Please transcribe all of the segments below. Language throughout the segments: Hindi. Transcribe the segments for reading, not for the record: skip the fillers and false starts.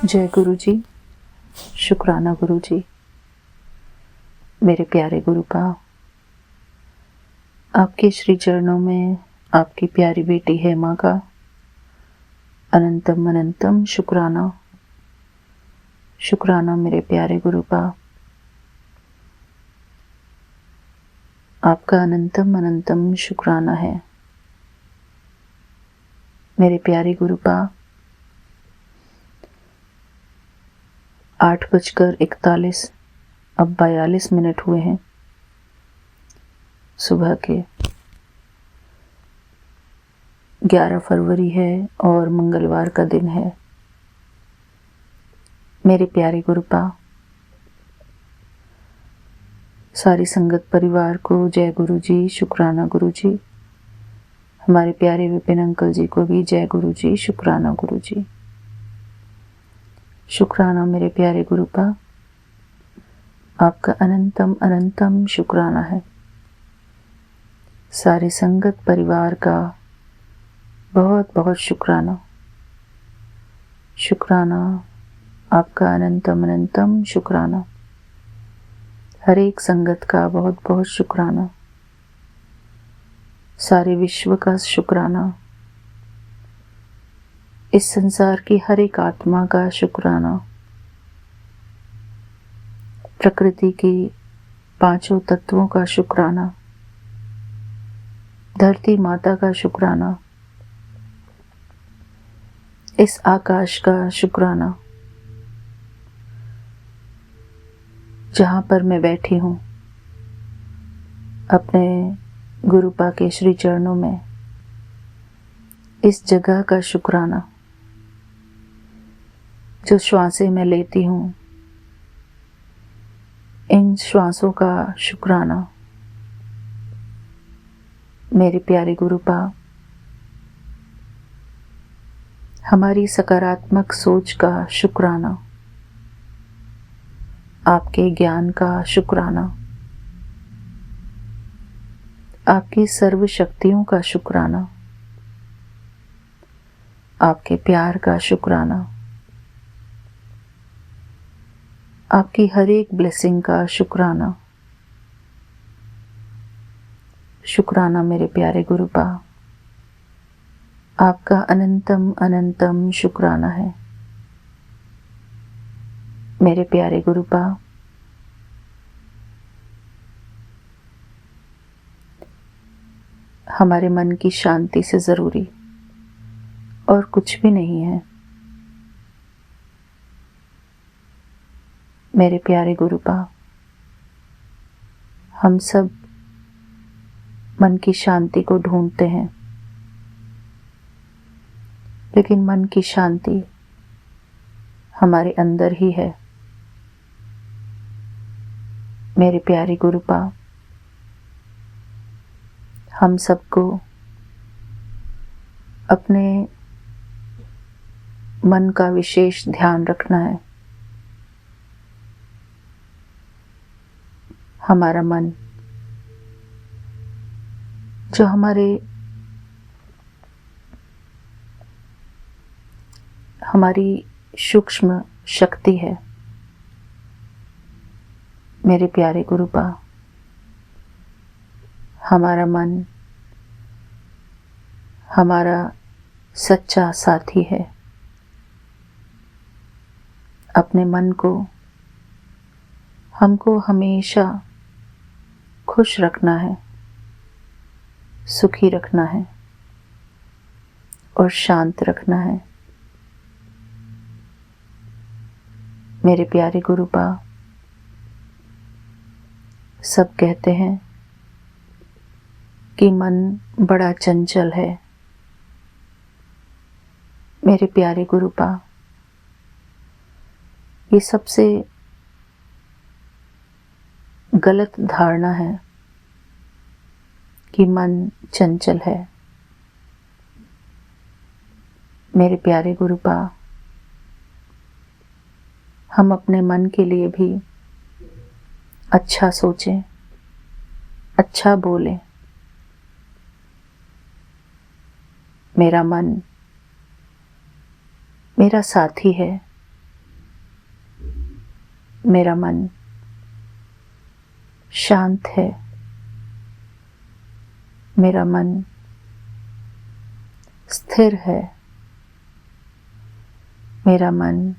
जय गुरु जी। शुक्राना गुरु जी। मेरे प्यारे गुरुपाव, आपके श्री चरणों में आपकी प्यारी बेटी हेमा का अनंतम अनंतम शुक्राना। शुक्राना मेरे प्यारे गुरुपाव, आपका अनंतम अनंतम शुक्राना है। मेरे प्यारे गुरुपाव, 8:41 अब 42 मिनट हुए हैं सुबह के। 11 फरवरी है और मंगलवार का दिन है। मेरे प्यारे गुरुपाव, सारी संगत परिवार को जय गुरु जी, शुक्राना गुरु जी। हमारे प्यारे विपिन अंकल जी को भी जय गुरु जी, शुक्राना गुरु जी। शुक्राना मेरे प्यारे गुरुपाव, आपका अनंतम अनंतम शुक्राना है। सारे संगत परिवार का बहुत बहुत शुक्राना। शुक्राना, आपका अनंतम अनंतम शुक्राना। हर एक संगत का बहुत बहुत शुक्राना। सारे विश्व का शुक्राना। इस संसार की हर एक आत्मा का शुक्राना। प्रकृति की 5 तत्वों का शुक्राना। धरती माता का शुक्राना। इस आकाश का शुक्राना, जहाँ पर मैं बैठी हूँ अपने गुरुपा के श्री चरणों में, इस जगह का शुक्राना। जो श्वासें मैं लेती हूँ, इन श्वासों का शुक्राना। मेरे प्यारे गुरुपा, हमारी सकारात्मक सोच का शुक्राना। आपके ज्ञान का शुक्राना। आपकी सर्व शक्तियों का शुक्राना। आपके प्यार का शुक्राना। आपकी हर एक ब्लेसिंग का शुक्राना। शुक्राना मेरे प्यारे गुरुपा, आपका अनंतम अनंतम शुक्राना है। मेरे प्यारे गुरुपा, हमारे मन की शांति से ज़रूरी और कुछ भी नहीं है। मेरे प्यारे गुरुपा, हम सब मन की शांति को ढूंढते हैं, लेकिन मन की शांति हमारे अंदर ही है। मेरे प्यारे गुरुपा, हम सबको अपने मन का विशेष ध्यान रखना है। हमारा मन, जो हमारी सूक्ष्म शक्ति है। मेरे प्यारे गुरुपा, हमारा मन हमारा सच्चा साथी है। अपने मन को हमको हमेशा खुश रखना है, सुखी रखना है और शांत रखना है। मेरे प्यारे गुरुपा, सब कहते हैं कि मन बड़ा चंचल है। मेरे प्यारे गुरुपा, ये सबसे गलत धारणा है कि मन चंचल है। मेरे प्यारे गुरुपा, हम अपने मन के लिए भी अच्छा सोचें, अच्छा बोलें। मेरा मन मेरा साथी है, मेरा मन शांत है। मेरा मन स्थिर है। मेरा मन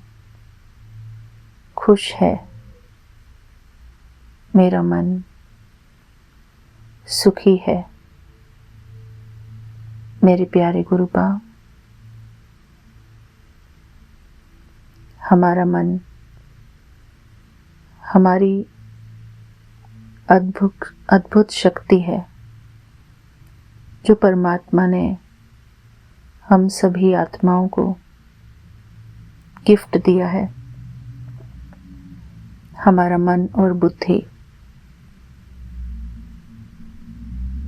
खुश है। मेरा मन सुखी है। मेरे प्यारे गुरु बाप, हमारा मन हमारी अद्भुत शक्ति है जो परमात्मा ने हम सभी आत्माओं को गिफ्ट दिया है। हमारा मन और बुद्धि,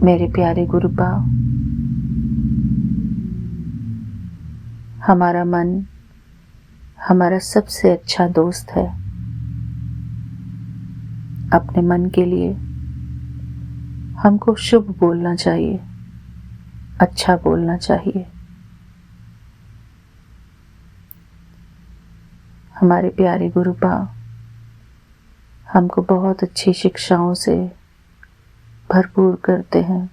मेरे प्यारे गुरु बाप, हमारा मन हमारा सबसे अच्छा दोस्त है। अपने मन के लिए हमको शुभ बोलना चाहिए, अच्छा बोलना चाहिए। हमारे प्यारे गुरु बाप हमको बहुत अच्छी शिक्षाओं से भरपूर करते हैं।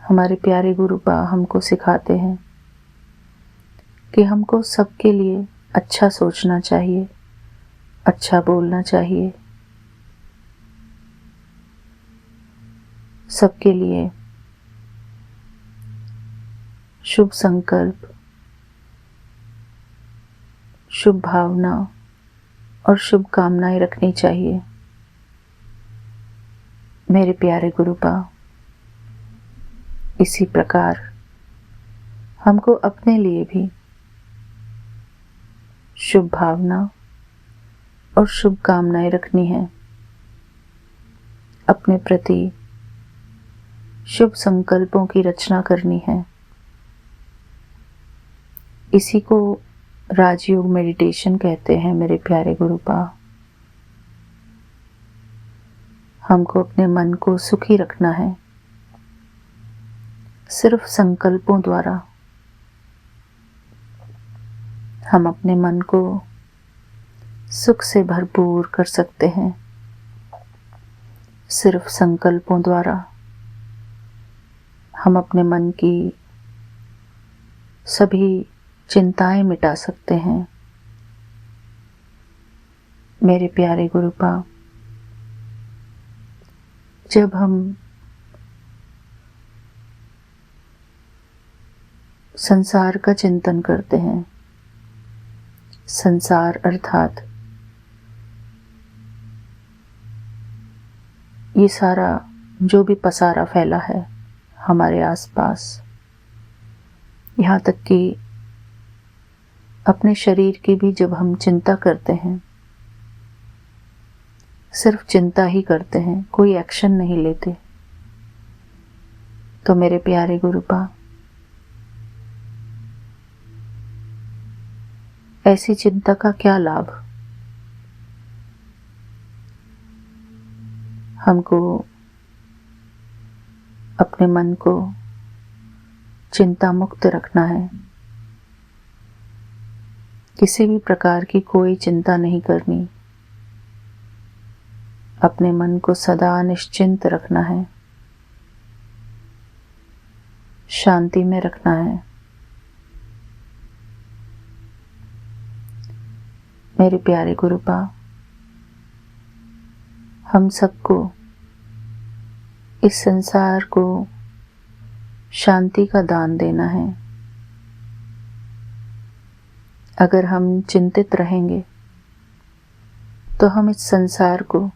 हमारे प्यारे गुरु बाप हमको सिखाते हैं कि हमको सबके लिए अच्छा सोचना चाहिए, अच्छा बोलना चाहिए। सबके लिए शुभ संकल्प, शुभ भावना और शुभ कामनाएं रखनी चाहिए। मेरे प्यारे गुरु बाप, इसी प्रकार हमको अपने लिए भी शुभ भावना और शुभ कामनाएं रखनी है। अपने प्रति शुभ संकल्पों की रचना करनी है। इसी को राजयोग मेडिटेशन कहते हैं। मेरे प्यारे गुरु बाप, हमको अपने मन को सुखी रखना है सिर्फ संकल्पों द्वारा। हम अपने मन को सुख से भरपूर कर सकते हैं सिर्फ संकल्पों द्वारा। हम अपने मन की सभी चिंताएं मिटा सकते हैं। मेरे प्यारे गुरु बाप, जब हम संसार का चिंतन करते हैं, संसार अर्थात ये सारा जो भी पसारा फैला है हमारे आसपास, यहाँ तक कि अपने शरीर की भी जब हम चिंता करते हैं, सिर्फ चिंता ही करते हैं, कोई एक्शन नहीं लेते, तो मेरे प्यारे गुरु बाप, ऐसी चिंता का क्या लाभ। हमको अपने मन को चिंता मुक्त रखना है। किसी भी प्रकार की कोई चिंता नहीं करनी। अपने मन को सदा निश्चिंत रखना है, शांति में रखना है। मेरे प्यारे गुरु बाप, हम सबको इस संसार को शांति का दान देना है। अगर हम चिंतित रहेंगे तो हम इस संसार को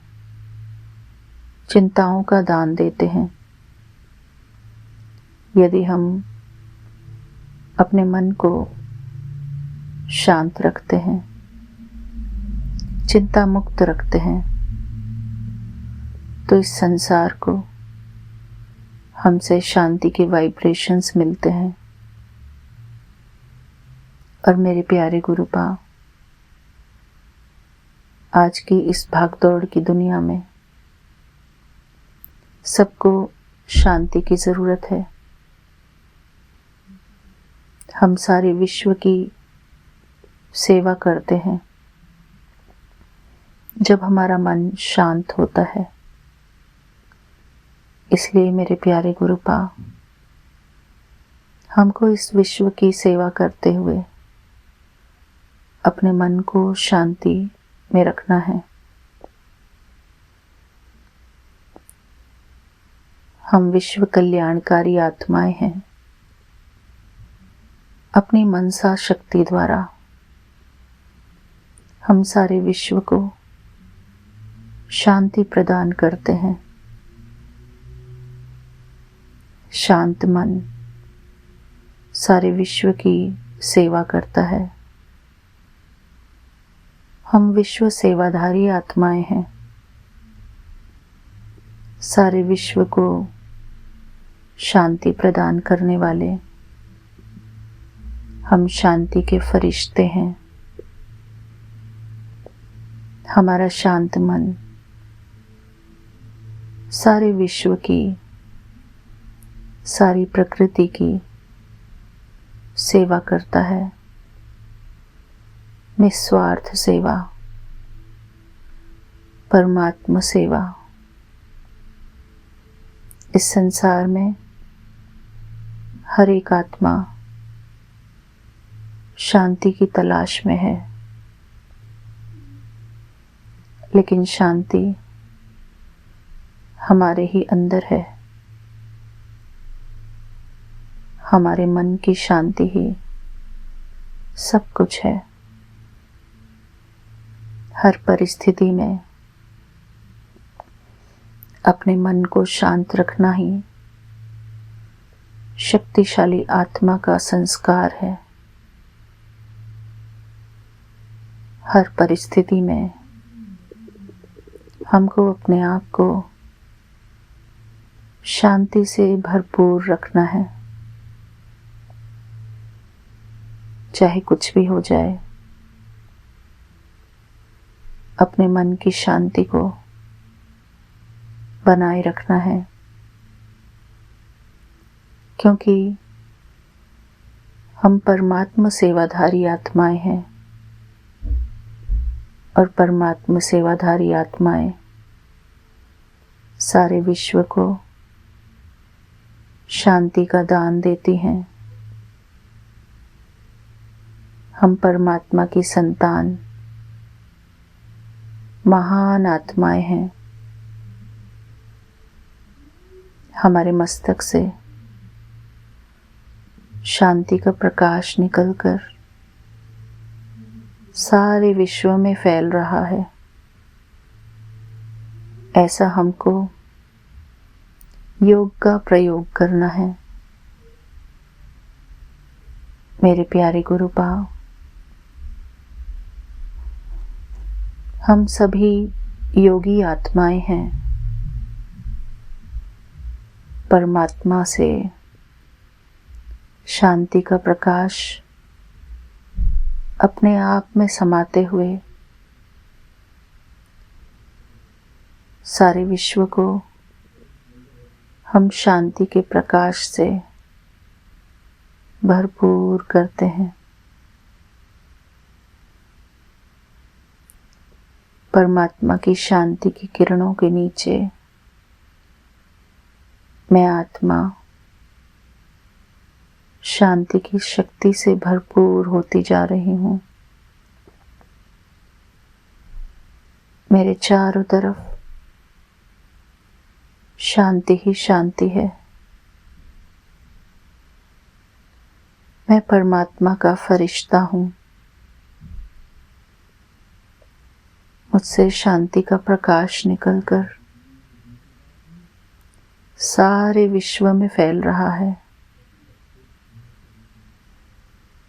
चिंताओं का दान देते हैं। यदि हम अपने मन को शांत रखते हैं, चिंता मुक्त रखते हैं, तो इस संसार को हमसे शांति के वाइब्रेशंस मिलते हैं। और मेरे प्यारे गुरु बाप, आज की इस भागदौड़ की दुनिया में सबको शांति की ज़रूरत है। हम सारे विश्व की सेवा करते हैं, जब हमारा मन शांत होता है। इसलिए मेरे प्यारे गुरुपा, हमको इस विश्व की सेवा करते हुए अपने मन को शांति में रखना है। हम विश्व कल्याणकारी आत्माएं हैं। अपनी मनसा शक्ति द्वारा हम सारे विश्व को शांति प्रदान करते हैं। शांत मन सारे विश्व की सेवा करता है। हम विश्व सेवाधारी आत्माएं हैं। सारे विश्व को शांति प्रदान करने वाले हम शांति के फरिश्ते हैं। हमारा शांत मन सारे विश्व की, सारी प्रकृति की सेवा करता है। निस्वार्थ सेवा, परमात्मा सेवा। इस संसार में हर एक आत्मा शांति की तलाश में है, लेकिन शांति हमारे ही अंदर है। हमारे मन की शांति ही सब कुछ है। हर परिस्थिति में अपने मन को शांत रखना ही शक्तिशाली आत्मा का संस्कार है। हर परिस्थिति में हमको अपने आप को शांति से भरपूर रखना है। चाहे कुछ भी हो जाए, अपने मन की शांति को बनाए रखना है, क्योंकि हम परमात्मा सेवाधारी आत्माएं हैं और परमात्मा सेवाधारी आत्माएं सारे विश्व को शांति का दान देती हैं। हम परमात्मा की संतान महान आत्माएं हैं। हमारे मस्तक से शांति का प्रकाश निकलकर सारे विश्व में फैल रहा है। ऐसा हमको योग का प्रयोग करना है। मेरे प्यारे गुरु भाव, हम सभी योगी आत्माएं हैं। परमात्मा से शांति का प्रकाश अपने आप में समाते हुए सारे विश्व को हम शांति के प्रकाश से भरपूर करते हैं। परमात्मा की शांति की किरणों के नीचे मैं आत्मा शांति की शक्ति से भरपूर होती जा रही हूँ। मेरे चारों तरफ शांति ही शांति है। मैं परमात्मा का फरिश्ता हूँ। मुझसे शांति का प्रकाश निकलकर सारे विश्व में फैल रहा है।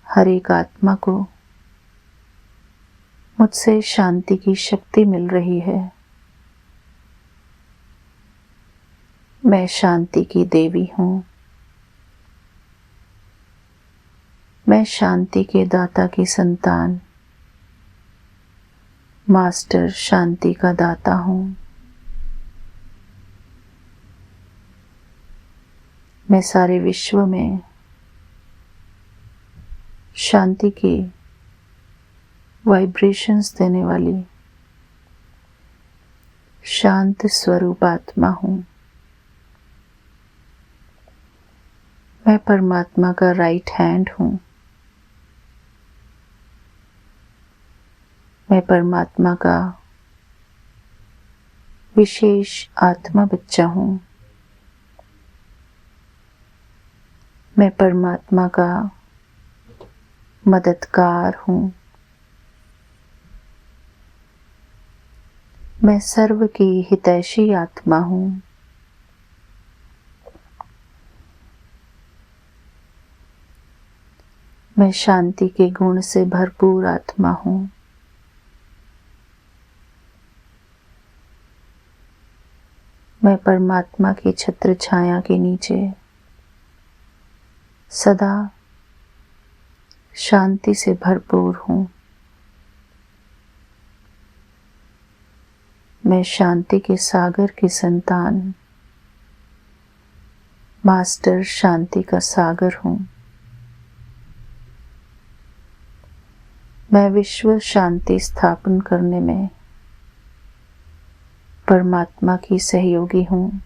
हर एक आत्मा को मुझसे शांति की शक्ति मिल रही है। मैं शांति की देवी हूँ। मैं शांति के दाता की संतान, मास्टर शांति का दाता हूँ। मैं सारे विश्व में शांति की वाइब्रेशंस देने वाली शांत स्वरूप आत्मा हूँ। मैं परमात्मा का राइट हैंड हूँ। मैं परमात्मा का विशेष आत्मा बच्चा हूँ। मैं परमात्मा का मददगार हूँ। मैं सर्व की हितैषी आत्मा हूँ। मैं शांति के गुण से भरपूर आत्मा हूँ। मैं परमात्मा की छत्र छाया के नीचे सदा शांति से भरपूर हूँ। मैं शांति के सागर की संतान, मास्टर शांति का सागर हूँ। मैं विश्व शांति स्थापन करने में परमात्मा की सहयोगी हूँ।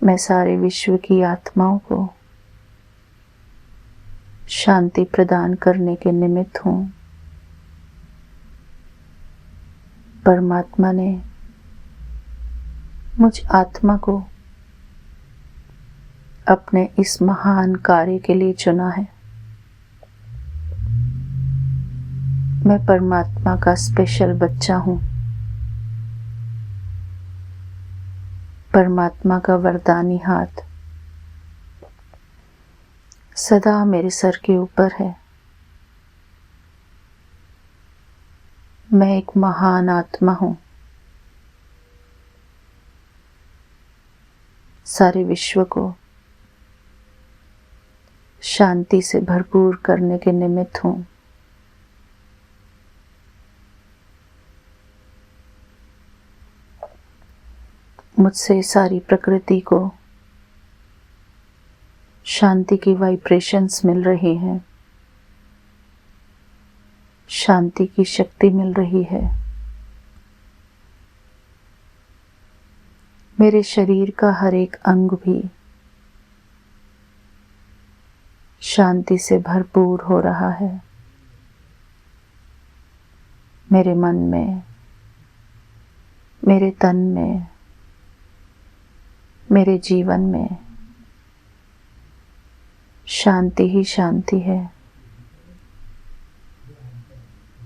मैं सारे विश्व की आत्माओं को शांति प्रदान करने के निमित्त हूँ। परमात्मा ने मुझ आत्मा को अपने इस महान कार्य के लिए चुना है। मैं परमात्मा का स्पेशल बच्चा हूँ। परमात्मा का वरदानी हाथ सदा मेरे सर के ऊपर है। मैं एक महान आत्मा हूँ। सारे विश्व को शांति से भरपूर करने के निमित्त हूँ। मुझसे सारी प्रकृति को शांति की वाइब्रेशंस मिल रही हैं, शांति की शक्ति मिल रही है। मेरे शरीर का हर एक अंग भी शांति से भरपूर हो रहा है। मेरे मन में, मेरे तन में, मेरे जीवन में शांति ही शांति है।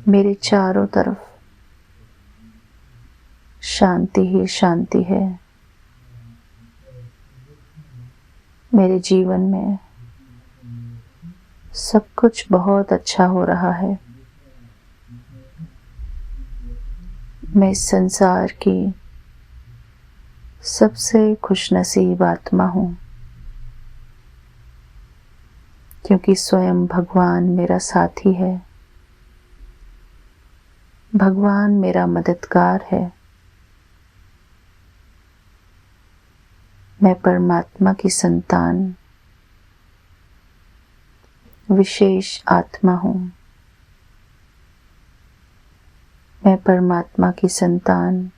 मेरे चारों तरफ शांति ही शांति है। मेरे जीवन में सब कुछ बहुत अच्छा हो रहा है। मैं इस संसार की सबसे खुशनसीब आत्मा हूँ, क्योंकि स्वयं भगवान मेरा साथी है। भगवान मेरा मददगार है। मैं परमात्मा की संतान, विशेष आत्मा हूँ। मैं परमात्मा की संतान,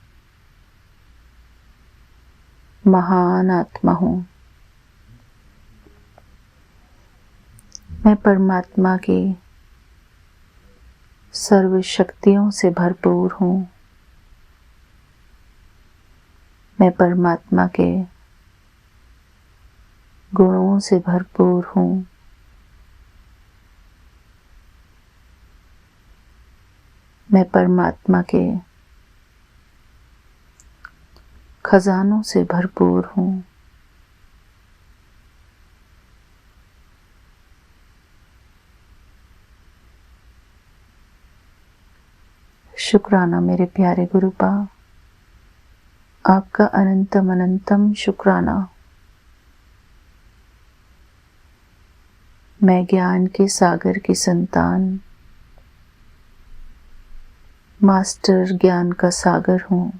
महान आत्मा हूँ। मैं परमात्मा की सर्व शक्तियों से भरपूर हूँ। मैं परमात्मा के गुणों से भरपूर हूँ। मैं परमात्मा के खजानों से भरपूर हूँ। शुक्राना मेरे प्यारे गुरुपा, आपका अनंतम अनंतम शुक्राना। मैं ज्ञान के सागर की संतान, मास्टर ज्ञान का सागर हूँ।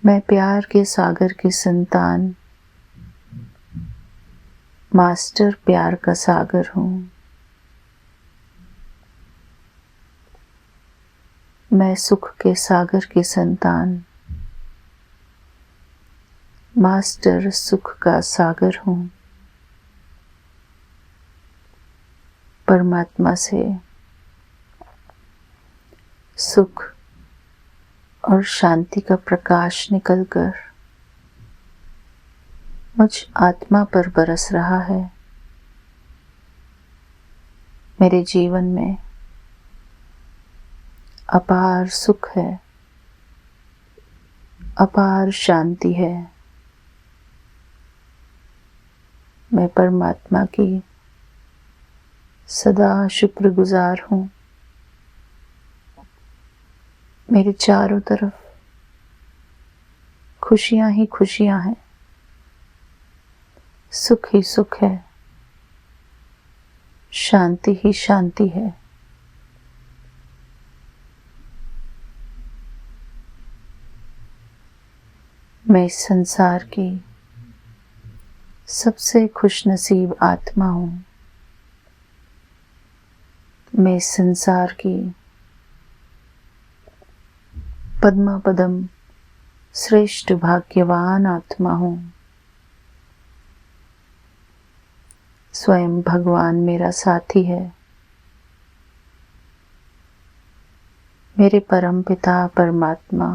मैं प्यार के सागर की संतान, मास्टर प्यार का सागर हूँ। मैं सुख के सागर की संतान, मास्टर सुख का सागर हूँ। परमात्मा से सुख और शांति का प्रकाश निकलकर मुझ आत्मा पर बरस रहा है। मेरे जीवन में अपार सुख है, अपार शांति है। मैं परमात्मा की सदा शुक्रगुजार हूँ। मेरे चारों तरफ खुशियाँ ही खुशियाँ हैं, सुख ही सुख है, शांति ही शांति है। मैं इस संसार की सबसे खुशनसीब आत्मा हूँ। मैं इस संसार की पद्मा पदम श्रेष्ठ भाग्यवान आत्मा हूँ। स्वयं भगवान मेरा साथी है। मेरे परम पिता परमात्मा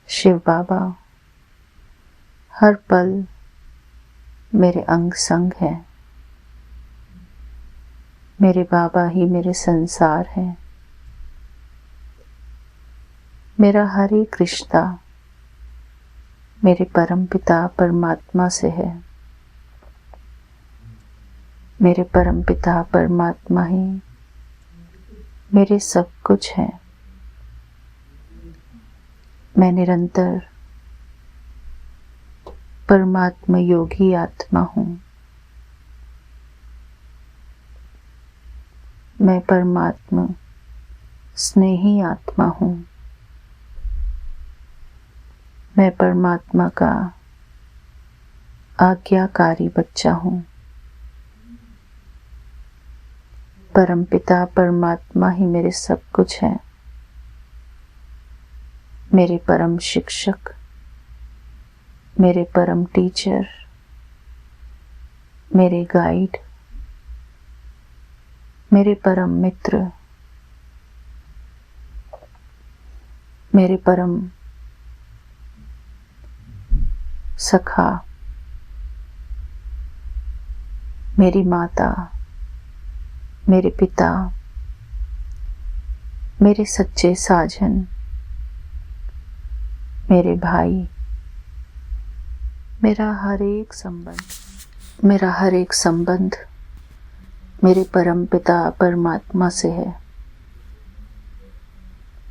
शिव बाबा हर पल मेरे अंग संग है। मेरे बाबा ही मेरे संसार हैं। मेरा हर एक रिश्ता मेरे परम पिता परमात्मा से है। मेरे परम पिता परमात्मा ही मेरे सब कुछ है। मैं निरंतर परमात्मा योगी आत्मा हूँ। मैं परमात्मा स्नेही आत्मा हूँ। मैं परमात्मा का आज्ञाकारी बच्चा हूँ। परमपिता परमात्मा ही मेरे सब कुछ है। मेरे परम शिक्षक, मेरे परम टीचर, मेरे गाइड, मेरे परम मित्र, मेरे परम सखा, मेरी माता, मेरे पिता, मेरे सच्चे साजन, मेरे भाई, मेरा हर एक संबंध मेरे परम पिता परमात्मा से है।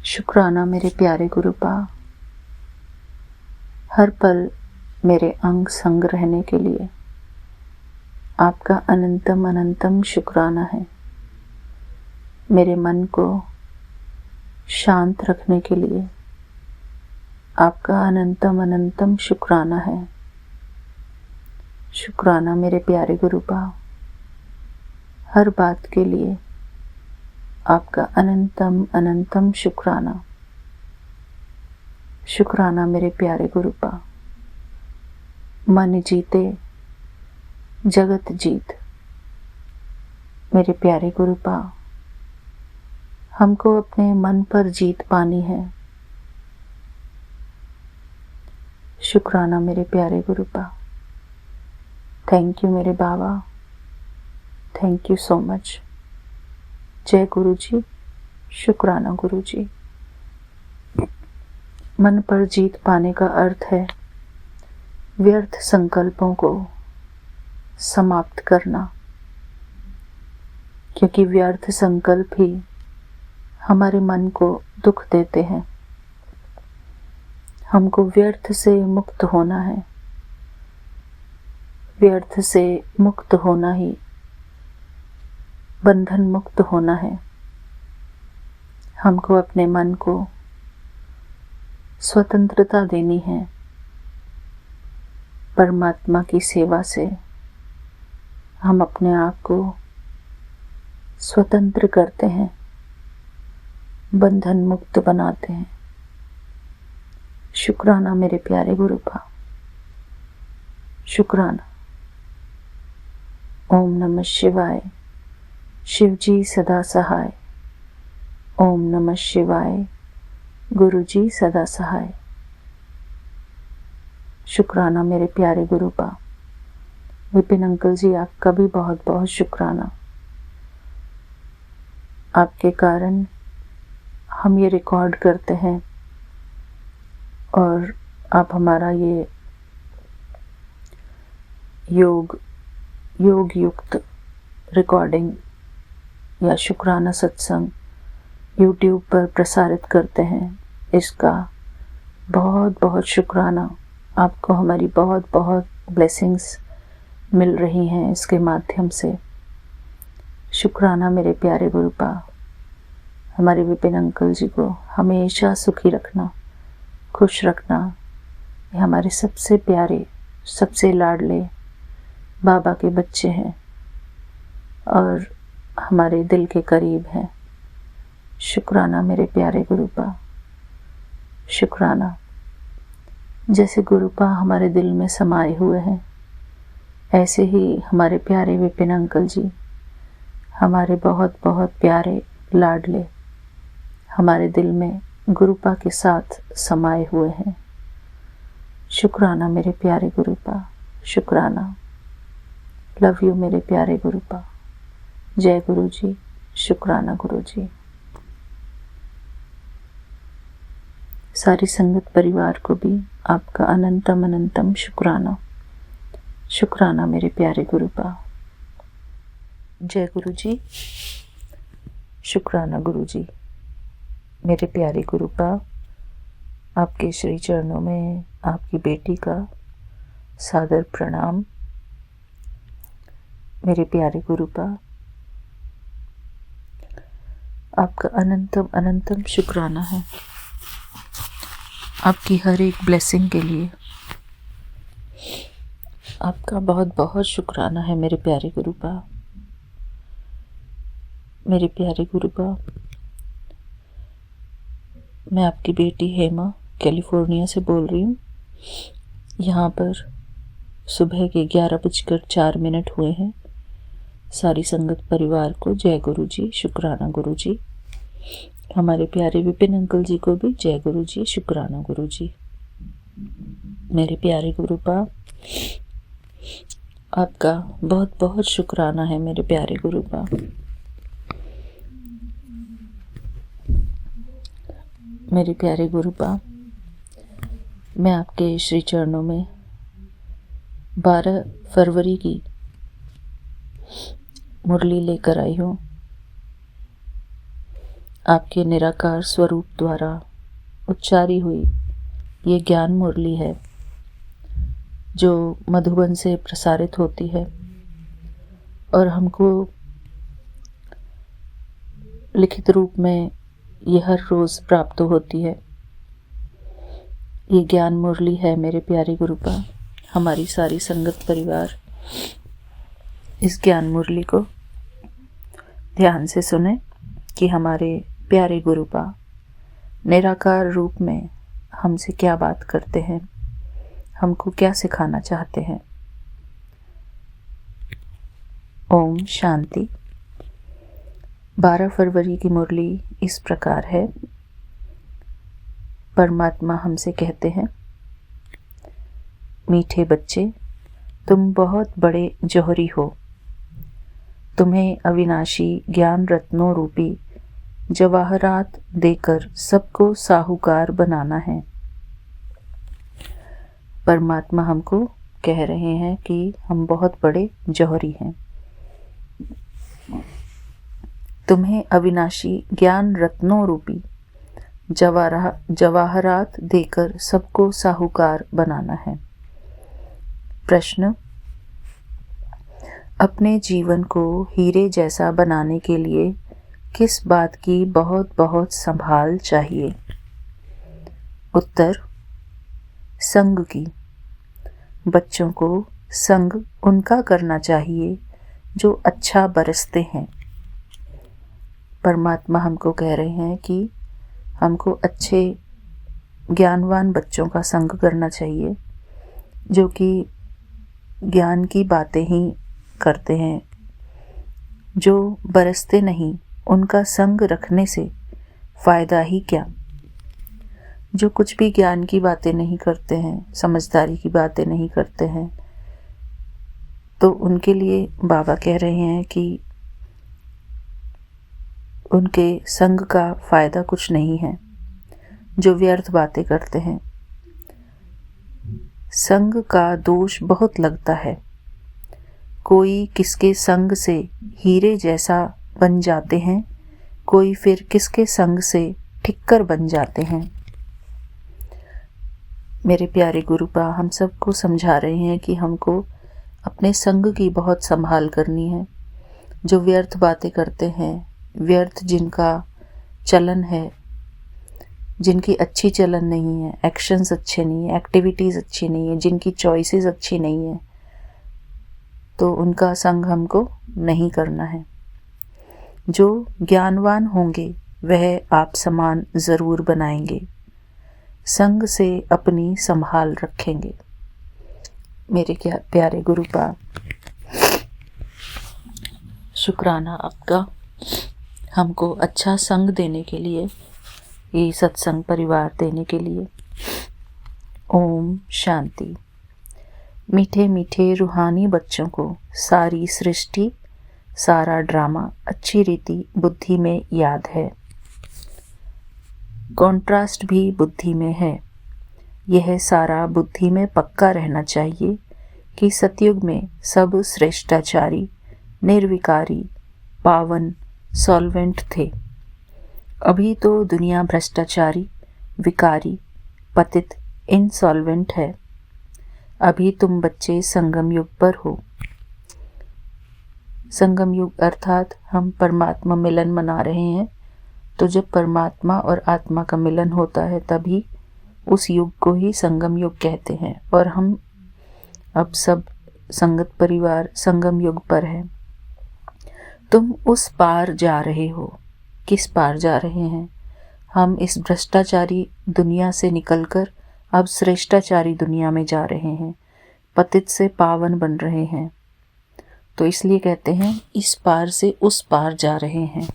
शुक्राना मेरे प्यारे गुरुपा, हर पल मेरे अंग संग रहने के लिए आपका अनंतम अनंतम शुक्राना है। मेरे मन को शांत रखने के लिए आपका अनंतम अनंतम शुक्राना है। शुक्राना मेरे प्यारे गुरुपा, हर बात के लिए आपका अनंतम अनंतम शुक्राना। शुक्राना मेरे प्यारे गुरुपा। मन जीते जगत जीत। मेरे प्यारे गुरुपा, हमको अपने मन पर जीत पानी है। शुक्राना मेरे प्यारे गुरुपा। थैंक यू मेरे बाबा, थैंक यू सो मच। जय गुरु जी, शुक्राना गुरु जी। मन पर जीत पाने का अर्थ है व्यर्थ संकल्पों को समाप्त करना, क्योंकि व्यर्थ संकल्प ही हमारे मन को दुख देते हैं। हमको व्यर्थ से मुक्त होना है। व्यर्थ से मुक्त होना ही बंधन मुक्त होना है। हमको अपने मन को स्वतंत्रता देनी है। परमात्मा की सेवा से हम अपने आप को स्वतंत्र करते हैं। बंधन मुक्त बनाते हैं। शुक्राना मेरे प्यारे गुरुपा, शुक्राना। ओम नमः शिवाय। शिव जी सदा सहाय। ओम नमः शिवाय। गुरु जी सदा सहाय। शुक्राना मेरे प्यारे गुरुपा। विपिन अंकल जी, आपका भी बहुत बहुत शुक्राना। आपके कारण हम ये रिकॉर्ड करते हैं और आप हमारा ये योग युक्त रिकॉर्डिंग या शुक्राना सत्संग YouTube पर प्रसारित करते हैं। इसका बहुत बहुत शुक्राना। आपको हमारी बहुत बहुत ब्लेसिंग्स मिल रही हैं इसके माध्यम से। शुक्राना मेरे प्यारे गुरुपा। हमारे विपिन अंकल जी को हमेशा सुखी रखना, खुश रखना। ये हमारे सबसे प्यारे, सबसे लाडले बाबा के बच्चे हैं और हमारे दिल के करीब हैं। शुक्राना मेरे प्यारे गुरुपा, शुक्राना। जैसे गुरुपा हमारे दिल में समाये हुए हैं, ऐसे ही हमारे प्यारे विपिन अंकल जी हमारे बहुत बहुत प्यारे लाडले हमारे दिल में गुरुपा के साथ समाये हुए हैं। शुक्राना मेरे प्यारे गुरुपा, शुक्राना। लव यू मेरे प्यारे गुरुपा। जय गुरु जी। शुक्राना गुरु जी। सारी संगत परिवार को भी आपका अनंतम अनंतम शुक्राना। शुक्राना मेरे प्यारे गुरुपा। जय गुरु जी। शुक्राना गुरु जी। मेरे प्यारे गुरुपा, आपके श्री चरणों में आपकी बेटी का सादर प्रणाम। मेरे प्यारे गुरुपा, आपका अनंतम अनंतम शुक्राना है आपकी हर एक ब्लेसिंग के लिए। आपका बहुत बहुत शुक्राना है मेरे प्यारे गुरुपा। मेरे प्यारे गुरुपा, मैं आपकी बेटी हेमा कैलिफोर्निया से बोल रही हूँ। यहाँ पर सुबह के 11:04 हुए हैं। सारी संगत परिवार को जय गुरु जी, शुक्राना गुरु जी। हमारे प्यारे विपिन अंकल जी को भी जय गुरु जी, शुक्राना गुरु जी। मेरे प्यारे गुरुपा, आपका बहुत बहुत शुक्राना है मेरे प्यारे गुरुपा। मेरे प्यारे गुरुपा, मैं आपके श्री चरणों में 12 फरवरी की मुरली लेकर आई हूँ। आपके निराकार स्वरूप द्वारा उच्चारी हुई ये ज्ञान मुरली है जो मधुबन से प्रसारित होती है और हमको लिखित रूप में ये हर रोज़ प्राप्त होती है। ये ज्ञान मुरली है मेरे प्यारे गुरुपा। हमारी सारी संगत परिवार इस ज्ञान मुरली को ध्यान से सुने कि हमारे प्यारे गुरुपा निराकार रूप में हमसे क्या बात करते हैं, हमको क्या सिखाना चाहते हैं। ओम शांति। 12 फरवरी की मुरली इस प्रकार है। परमात्मा हमसे कहते हैं, मीठे बच्चे, तुम बहुत बड़े जौहरी हो। तुम्हें अविनाशी ज्ञान रत्नों रूपी जवाहरात देकर सबको साहूकार बनाना है। परमात्मा हमको कह रहे हैं कि हम बहुत बड़े जौहरी हैं। तुम्हें अविनाशी ज्ञान रत्नों रूपी जवाहरात देकर सबको साहूकार बनाना है। प्रश्न, अपने जीवन को हीरे जैसा बनाने के लिए किस बात की बहुत बहुत संभाल चाहिए? उत्तर, संग की। बच्चों को संग उनका करना चाहिए जो अच्छा बरसते हैं। परमात्मा हमको कह रहे हैं कि हमको अच्छे ज्ञानवान बच्चों का संग करना चाहिए, जो कि ज्ञान की बातें ही करते हैं, जो बरसते नहीं। उनका संग रखने से फ़ायदा ही क्या। जो कुछ भी ज्ञान की बातें नहीं करते हैं, समझदारी की बातें नहीं करते हैं, तो उनके लिए बाबा कह रहे हैं कि उनके संग का फ़ायदा कुछ नहीं है। जो व्यर्थ बातें करते हैं, संग का दोष बहुत लगता है। कोई किसके संग से हीरे जैसा बन जाते हैं, कोई फिर किसके संग से ठिक्कर बन जाते हैं। मेरे प्यारे गुरुपा हम सबको समझा रहे हैं कि हमको अपने संग की बहुत संभाल करनी है। जो व्यर्थ बातें करते हैं, व्यर्थ जिनका चलन है, जिनकी अच्छी चलन नहीं है, एक्शंस अच्छे नहीं है, एक्टिविटीज़ अच्छी नहीं है, जिनकी चॉइसेस अच्छी नहीं है, तो उनका संग हमको नहीं करना है। जो ज्ञानवान होंगे वह आप समान ज़रूर बनाएंगे, संग से अपनी संभाल रखेंगे। मेरे क्या प्यारे गुरुपा, शुक्राना आपका हमको अच्छा संग देने के लिए, ये सत्संग परिवार देने के लिए। ओम शांति। मीठे मीठे रूहानी बच्चों को सारी सृष्टि, सारा ड्रामा अच्छी रीति बुद्धि में याद है। कॉन्ट्रास्ट भी बुद्धि में है। यह सारा बुद्धि में पक्का रहना चाहिए कि सतयुग में सब श्रेष्ठाचारी, निर्विकारी, पावन, सॉल्वेंट थे। अभी तो दुनिया भ्रष्टाचारी, विकारी, पतित, इनसॉल्वेंट है। अभी तुम बच्चे संगम युग पर हो। संगम युग अर्थात हम परमात्मा मिलन मना रहे हैं। तो जब परमात्मा और आत्मा का मिलन होता है तभी उस युग को ही संगम युग कहते हैं। और हम अब सब संगत परिवार संगम युग पर है। तुम उस पार जा रहे हो। किस पार जा रहे हैं? हम इस भ्रष्टाचारी दुनिया से निकलकर अब श्रेष्ठाचारी दुनिया में जा रहे हैं, पतित से पावन बन रहे हैं। तो इसलिए कहते हैं इस पार से उस पार जा रहे हैं।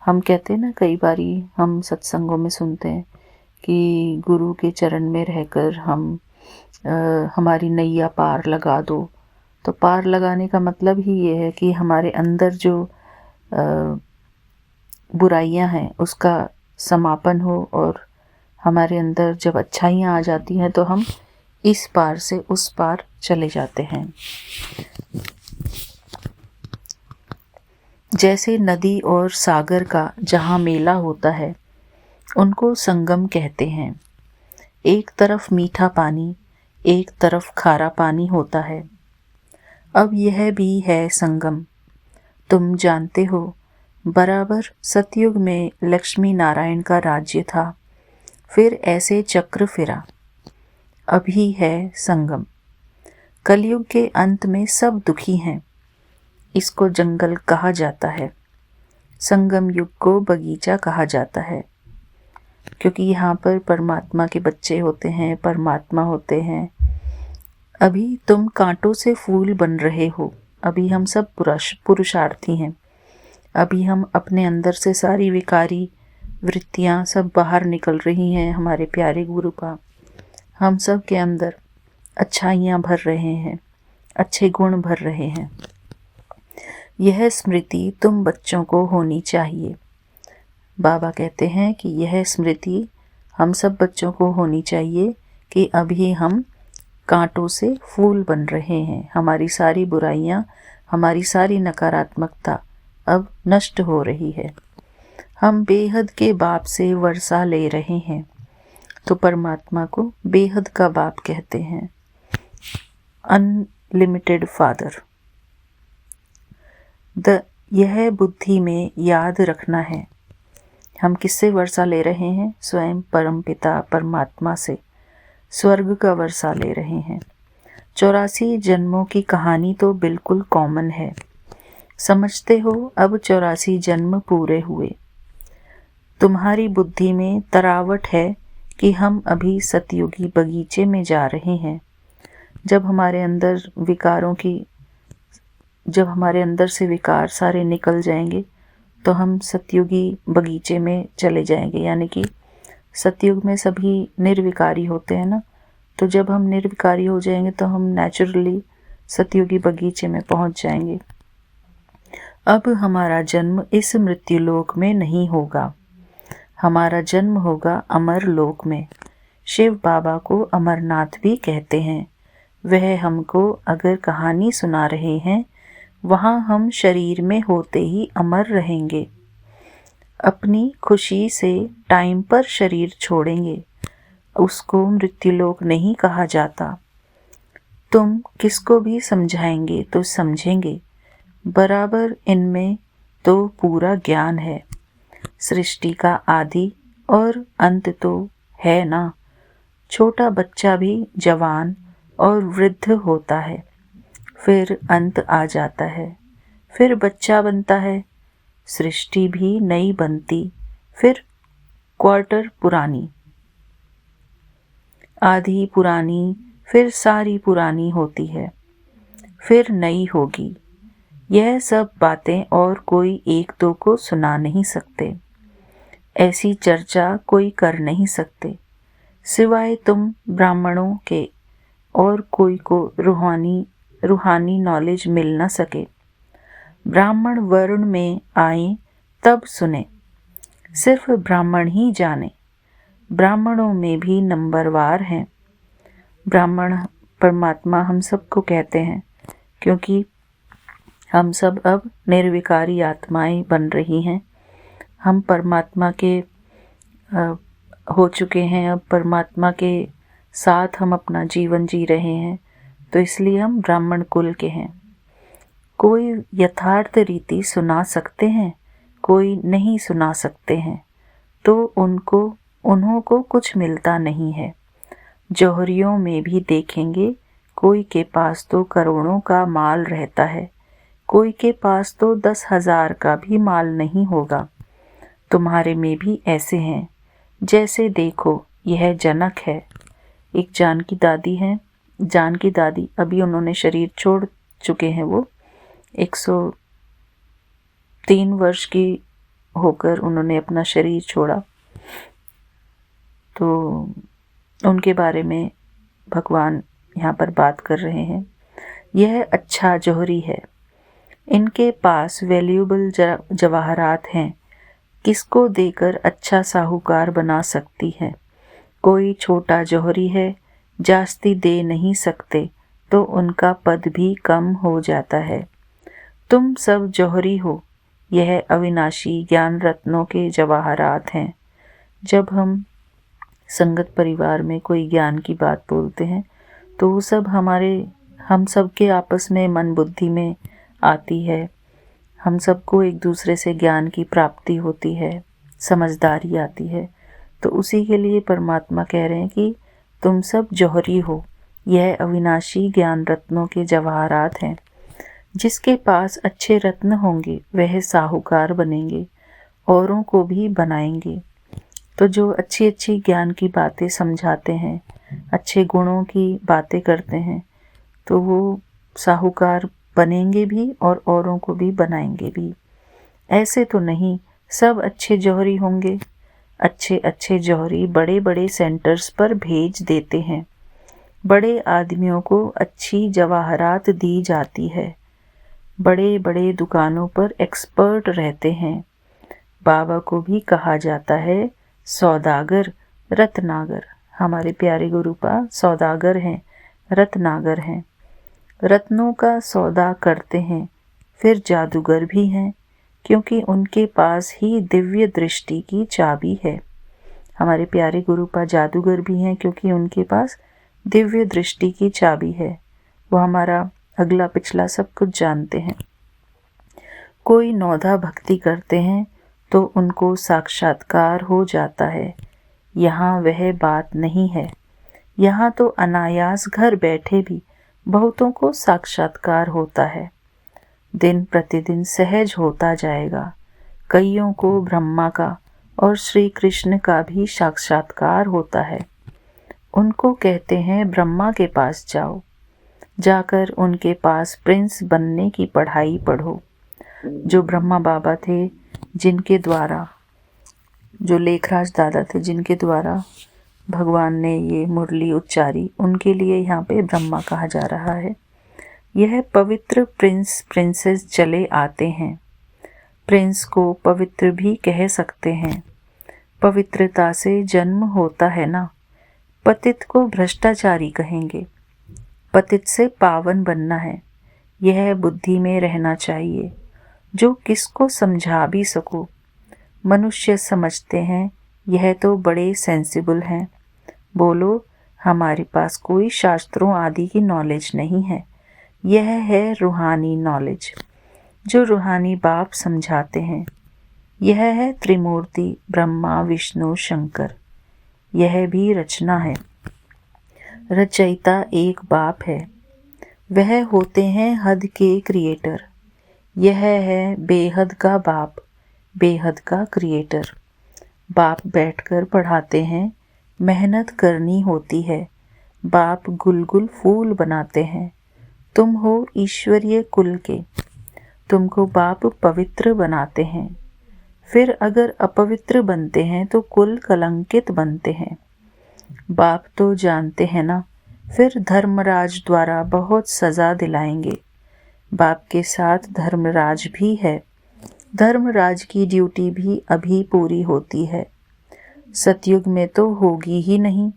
हम कहते हैं ना, कई बारी हम सत्संगों में सुनते हैं कि गुरु के चरण में रहकर हम हमारी नैया पार लगा दो। तो पार लगाने का मतलब ही ये है कि हमारे अंदर जो बुराइयां हैं उसका समापन हो, और हमारे अंदर जब अच्छाइयाँ आ जाती हैं तो हम इस पार से उस पार चले जाते हैं। जैसे नदी और सागर का जहाँ मेला होता है उनको संगम कहते हैं। एक तरफ मीठा पानी, एक तरफ खारा पानी होता है। अब यह भी है संगम। तुम जानते हो, बराबर सतयुग में लक्ष्मी नारायण का राज्य था, फिर ऐसे चक्र फिरा। अभी है संगम। कलयुग के अंत में सब दुखी हैं। इसको जंगल कहा जाता है। संगम युग को बगीचा कहा जाता है, क्योंकि यहाँ पर परमात्मा के बच्चे होते हैं, परमात्मा होते हैं। अभी तुम कांटों से फूल बन रहे हो। अभी हम सब पुरुषार्थी हैं। अभी हम अपने अंदर से सारी विकारी वृत्तियाँ सब बाहर निकल रही हैं। हमारे प्यारे गुरु का हम सब के अंदर अच्छाइयाँ भर रहे हैं, अच्छे गुण भर रहे हैं। यह स्मृति तुम बच्चों को होनी चाहिए। बाबा कहते हैं कि यह स्मृति हम सब बच्चों को होनी चाहिए कि अभी हम कांटों से फूल बन रहे हैं। हमारी सारी बुराइयां, हमारी सारी नकारात्मकता अब नष्ट हो रही है। हम बेहद के बाप से वर्षा ले रहे हैं। तो परमात्मा को बेहद का बाप कहते हैं, अनलिमिटेड फादर। यह बुद्धि में याद रखना है। हम किससे वर्षा ले रहे हैं? स्वयं परमपिता परमात्मा से स्वर्ग का वर्षा ले रहे हैं। 84 जन्मों की कहानी तो बिल्कुल कॉमन है। समझते हो, अब 84 जन्म पूरे हुए। तुम्हारी बुद्धि में तरावट है कि हम अभी सतयुगी बगीचे में जा रहे हैं। जब हमारे अंदर से विकार सारे निकल जाएंगे तो हम सतयुगी बगीचे में चले जाएंगे, यानी कि सतयुग में सभी निर्विकारी होते हैं ना। तो जब हम निर्विकारी हो जाएंगे तो हम नेचुरली सतयुगी बगीचे में पहुंच जाएंगे। अब हमारा जन्म इस मृत्युलोक में नहीं होगा, हमारा जन्म होगा अमर लोक में। शिव बाबा को अमरनाथ भी कहते हैं। वह हमको अगर कहानी सुना रहे हैं, वहाँ हम शरीर में होते ही अमर रहेंगे। अपनी खुशी से टाइम पर शरीर छोड़ेंगे, उसको मृत्युलोक नहीं कहा जाता। तुम किसको भी समझाएंगे तो समझेंगे, बराबर इनमें तो पूरा ज्ञान है। सृष्टि का आदि और अंत तो है ना। छोटा बच्चा भी जवान और वृद्ध होता है, फिर अंत आ जाता है, फिर बच्चा बनता है। सृष्टि भी नई बनती, फिर क्वार्टर पुरानी, आधी पुरानी, फिर सारी पुरानी होती है, फिर नई होगी। यह सब बातें और कोई एक दो को सुना नहीं सकते, ऐसी चर्चा कोई कर नहीं सकते, सिवाय तुम ब्राह्मणों के और कोई को रूहानी नॉलेज मिल न सके। ब्राह्मण वर्ण में आए तब सुने, सिर्फ ब्राह्मण ही जाने। ब्राह्मणों में भी नंबरवार हैं। ब्राह्मण परमात्मा हम सबको कहते हैं, क्योंकि हम सब अब निर्विकारी आत्माएं बन रही हैं। हम परमात्मा के हो चुके हैं, अब परमात्मा के साथ हम अपना जीवन जी रहे हैं, तो इसलिए हम ब्राह्मण कुल के हैं। कोई यथार्थ रीति सुना सकते हैं, कोई नहीं सुना सकते हैं, तो उन्हों को कुछ मिलता नहीं है। जौहरियों में भी देखेंगे, कोई के पास तो करोड़ों का माल रहता है, कोई के पास तो 10,000 का भी माल नहीं होगा। तुम्हारे में भी ऐसे हैं। जैसे देखो, यह जनक है, एक जानकी दादी हैं। जानकी दादी अभी उन्होंने शरीर छोड़ चुके हैं। वो 103 वर्ष की होकर उन्होंने अपना शरीर छोड़ा। तो उनके बारे में भगवान यहाँ पर बात कर रहे हैं। यह अच्छा जौहरी है, इनके पास वैल्यूएबल जवाहरात हैं, किसको देकर अच्छा साहूकार बना सकती है। कोई छोटा जौहरी है, जास्ती दे नहीं सकते, तो उनका पद भी कम हो जाता है। तुम सब जौहरी हो, यह अविनाशी ज्ञान रत्नों के जवाहरात हैं। जब हम संगत परिवार में कोई ज्ञान की बात बोलते हैं, तो वो सब हम सब के आपस में मन बुद्धि में आती है। हम सबको एक दूसरे से ज्ञान की प्राप्ति होती है, समझदारी आती है। तो उसी के लिए परमात्मा कह रहे हैं कि तुम सब जौहरी हो, यह अविनाशी ज्ञान रत्नों के जवाहरात हैं। जिसके पास अच्छे रत्न होंगे वह साहूकार बनेंगे, औरों को भी बनाएंगे। तो जो अच्छी अच्छी ज्ञान की बातें समझाते हैं, अच्छे गुणों की बातें करते हैं, तो वो साहूकार बनेंगे भी और औरों को भी बनाएंगे भी। ऐसे तो नहीं सब अच्छे जौहरी होंगे। अच्छे अच्छे जौहरी बड़े बड़े सेंटर्स पर भेज देते हैं, बड़े आदमियों को अच्छी जवाहरात दी जाती है, बड़े बड़े दुकानों पर एक्सपर्ट रहते हैं। बाबा को भी कहा जाता है सौदागर, रत्नागर। हमारे प्यारे गुरुपा सौदागर हैं, रत्नागर हैं, रत्नों का सौदा करते हैं। फिर जादूगर भी हैं, क्योंकि उनके पास ही दिव्य दृष्टि की चाबी है। हमारे प्यारे गुरुपा जादूगर भी हैं, क्योंकि उनके पास दिव्य दृष्टि की चाबी है। वो हमारा अगला पिछला सब कुछ जानते हैं। कोई नौधा भक्ति करते हैं तो उनको साक्षात्कार हो जाता है। यहाँ वह बात नहीं है। यहाँ तो अनायास घर बैठे भी बहुतों को साक्षात्कार होता है। दिन प्रतिदिन सहज होता जाएगा। कईयों को ब्रह्मा का और श्री कृष्ण का भी साक्षात्कार होता है। उनको कहते हैं ब्रह्मा के पास जाओ, जाकर उनके पास प्रिंस बनने की पढ़ाई पढ़ो। जो ब्रह्मा बाबा थे, जिनके द्वारा, जो लेखराज दादा थे, जिनके द्वारा भगवान ने ये मुरली उच्चारी, उनके लिए यहाँ पे ब्रह्मा कहा जा रहा है। यह पवित्र प्रिंस प्रिंसेस चले आते हैं। प्रिंस को पवित्र भी कह सकते हैं। पवित्रता से जन्म होता है ना। पतित को भ्रष्टाचारी कहेंगे। पतित से पावन बनना है, यह बुद्धि में रहना चाहिए, जो किसको समझा भी सको। मनुष्य समझते हैं यह तो बड़े सेंसिबल हैं। बोलो, हमारे पास कोई शास्त्रों आदि की नॉलेज नहीं है। यह है रूहानी नॉलेज, जो रूहानी बाप समझाते हैं। यह है त्रिमूर्ति ब्रह्मा विष्णु शंकर। यह भी रचना है। रचयिता एक बाप है। वह होते हैं हद के क्रिएटर। यह है बेहद का बाप, बेहद का क्रिएटर। बाप बैठकर पढ़ाते हैं, मेहनत करनी होती है। बाप गुलगुल फूल बनाते हैं। तुम हो ईश्वरीय कुल के, तुमको बाप पवित्र बनाते हैं। फिर अगर अपवित्र बनते हैं तो कुल कलंकित बनते हैं। बाप तो जानते हैं ना, फिर धर्मराज द्वारा बहुत सजा दिलाएंगे। बाप के साथ धर्मराज भी है। धर्मराज की ड्यूटी भी अभी पूरी होती है। सतयुग में तो होगी ही नहीं,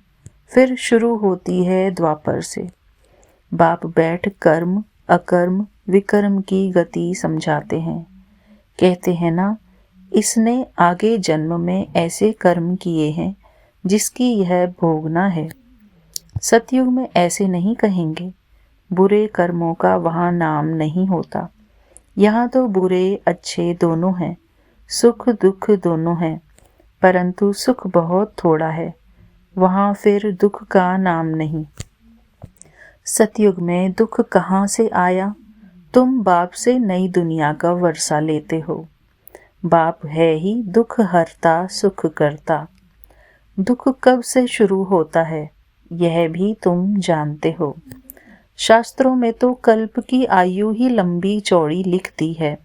फिर शुरू होती है द्वापर से। बाप बैठ कर्म अकर्म विकर्म की गति समझाते हैं। कहते हैं ना, इसने आगे जन्म में ऐसे कर्म किए हैं जिसकी यह भोगना है। सतयुग में ऐसे नहीं कहेंगे। बुरे कर्मों का वहाँ नाम नहीं होता। यहाँ तो बुरे अच्छे दोनों हैं, सुख दुख दोनों हैं, परंतु सुख बहुत थोड़ा है। वहाँ फिर दुख का नाम नहीं। सतयुग में दुख कहाँ से आया? तुम बाप से नई दुनिया का वर्षा लेते हो। बाप है ही दुख हरता सुख करता। दुख कब से शुरू होता है, यह भी तुम जानते हो। शास्त्रों में तो कल्प की आयु ही लंबी चौड़ी लिख दी है।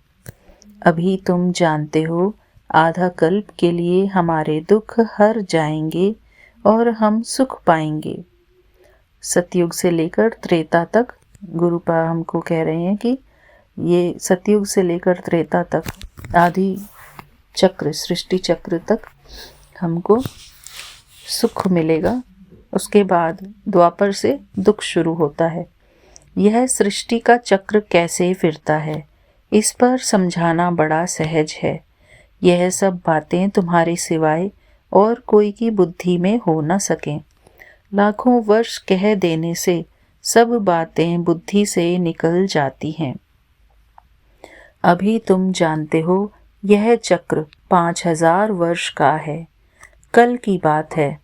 अभी तुम जानते हो, आधा कल्प के लिए हमारे दुख हर जाएंगे और हम सुख पाएंगे। सतयुग से लेकर त्रेता तक गुरुपा हमको कह रहे हैं कि ये सतयुग से लेकर त्रेता तक, आदि चक्र, सृष्टि चक्र तक हमको सुख मिलेगा। उसके बाद द्वापर से दुख शुरू होता है। यह सृष्टि का चक्र कैसे फिरता है, इस पर समझाना बड़ा सहज है। यह सब बातें तुम्हारे सिवाय और कोई की बुद्धि में हो न सकें। लाखों वर्ष कह देने से सब बातें बुद्धि से निकल जाती हैं। अभी तुम जानते हो, यह चक्र 5000 वर्ष का है। कल की बात है,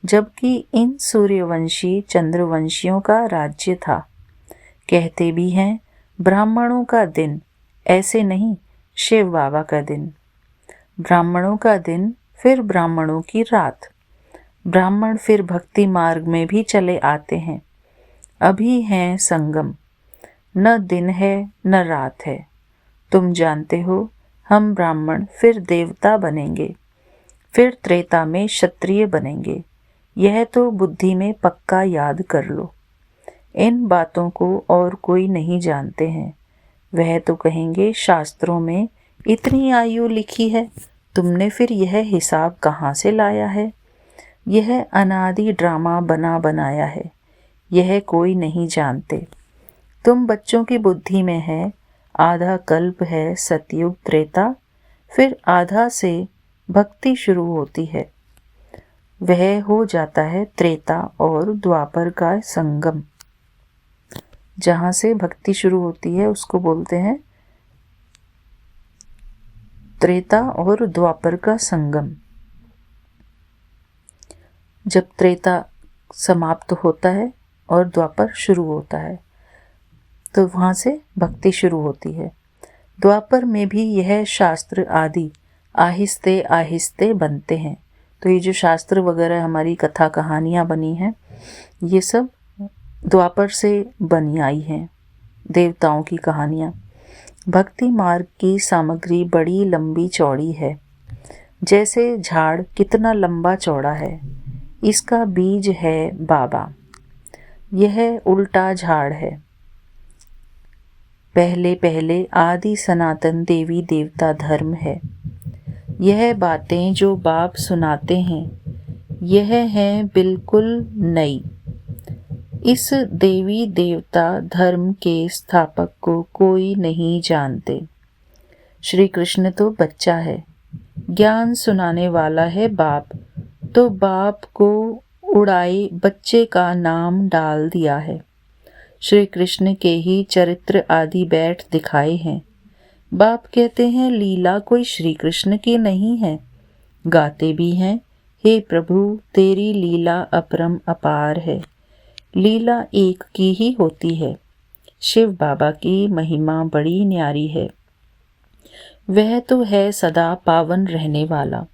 जबकि इन सूर्यवंशी चंद्रवंशियों का राज्य था। कहते भी हैं ब्राह्मणों का दिन, ऐसे नहीं, शिव बाबा का दिन। ब्राह्मणों का दिन, फिर ब्राह्मणों की रात। ब्राह्मण फिर भक्ति मार्ग में भी चले आते हैं। अभी हैं संगम, न दिन है न रात है। तुम जानते हो, हम ब्राह्मण फिर देवता बनेंगे, फिर त्रेता में क्षत्रिय बनेंगे। यह तो बुद्धि में पक्का याद कर लो। इन बातों को और कोई नहीं जानते हैं। वह तो कहेंगे शास्त्रों में इतनी आयु लिखी है, तुमने फिर यह हिसाब कहाँ से लाया है? यह अनादि ड्रामा बना बनाया है। यह कोई नहीं जानते। तुम बच्चों की बुद्धि में है, आधा कल्प है सतयुग त्रेता, फिर आधा से भक्ति शुरू होती है। वह हो जाता है त्रेता और द्वापर का संगम। जहाँ से भक्ति शुरू होती है उसको बोलते हैं त्रेता और द्वापर का संगम। जब त्रेता समाप्त होता है और द्वापर शुरू होता है, तो वहाँ से भक्ति शुरू होती है। द्वापर में भी यह शास्त्र आदि आहिस्ते आहिस्ते बनते हैं। तो ये जो शास्त्र वगैरह हमारी कथा कहानियाँ बनी हैं, ये सब द्वापर से बनी आई हैं, देवताओं की कहानियाँ। भक्ति मार्ग की सामग्री बड़ी लंबी चौड़ी है। जैसे झाड़ कितना लंबा चौड़ा है, इसका बीज है बाबा। यह उल्टा झाड़ है। पहले पहले आदि सनातन देवी देवता धर्म है। यह बातें जो बाप सुनाते हैं, यह हैं बिल्कुल नई। इस देवी देवता धर्म के स्थापक को कोई नहीं जानते। श्री कृष्ण तो बच्चा है, ज्ञान सुनाने वाला है बाप, तो बाप को उड़ाए बच्चे का नाम डाल दिया है। श्री कृष्ण के ही चरित्र आदि बैठ दिखाए हैं। बाप कहते हैं लीला कोई श्री कृष्ण की नहीं है। गाते भी हैं, हे प्रभु तेरी लीला अपरम अपार है। लीला एक की ही होती है। शिव बाबा की महिमा बड़ी न्यारी है। वह तो है सदा पावन रहने वाला,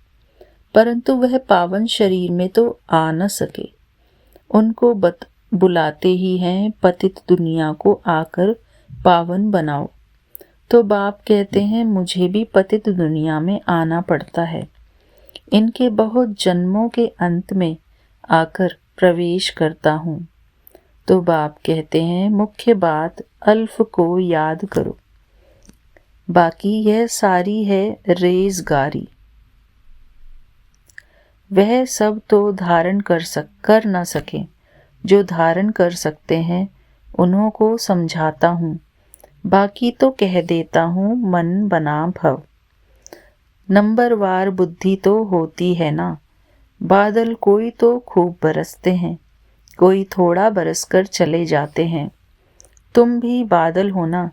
परंतु वह पावन शरीर में तो आ न सके। उनको बुलाते ही हैं पतित दुनिया को आकर पावन बनाओ। तो बाप कहते हैं मुझे भी पतित दुनिया में आना पड़ता है। इनके बहुत जन्मों के अंत में आकर प्रवेश करता हूँ। तो बाप कहते हैं मुख्य बात अल्फ को याद करो, बाकी यह सारी है रेजगारी। वह सब तो धारण कर ना सके, जो धारण कर सकते हैं उन्हों को समझाता हूँ। बाकी तो कह देता हूँ मन बना भव। नंबरवार बुद्धि तो होती है ना। बादल कोई तो खूब बरसते हैं, कोई थोड़ा बरस कर चले जाते हैं। तुम भी बादल हो ना,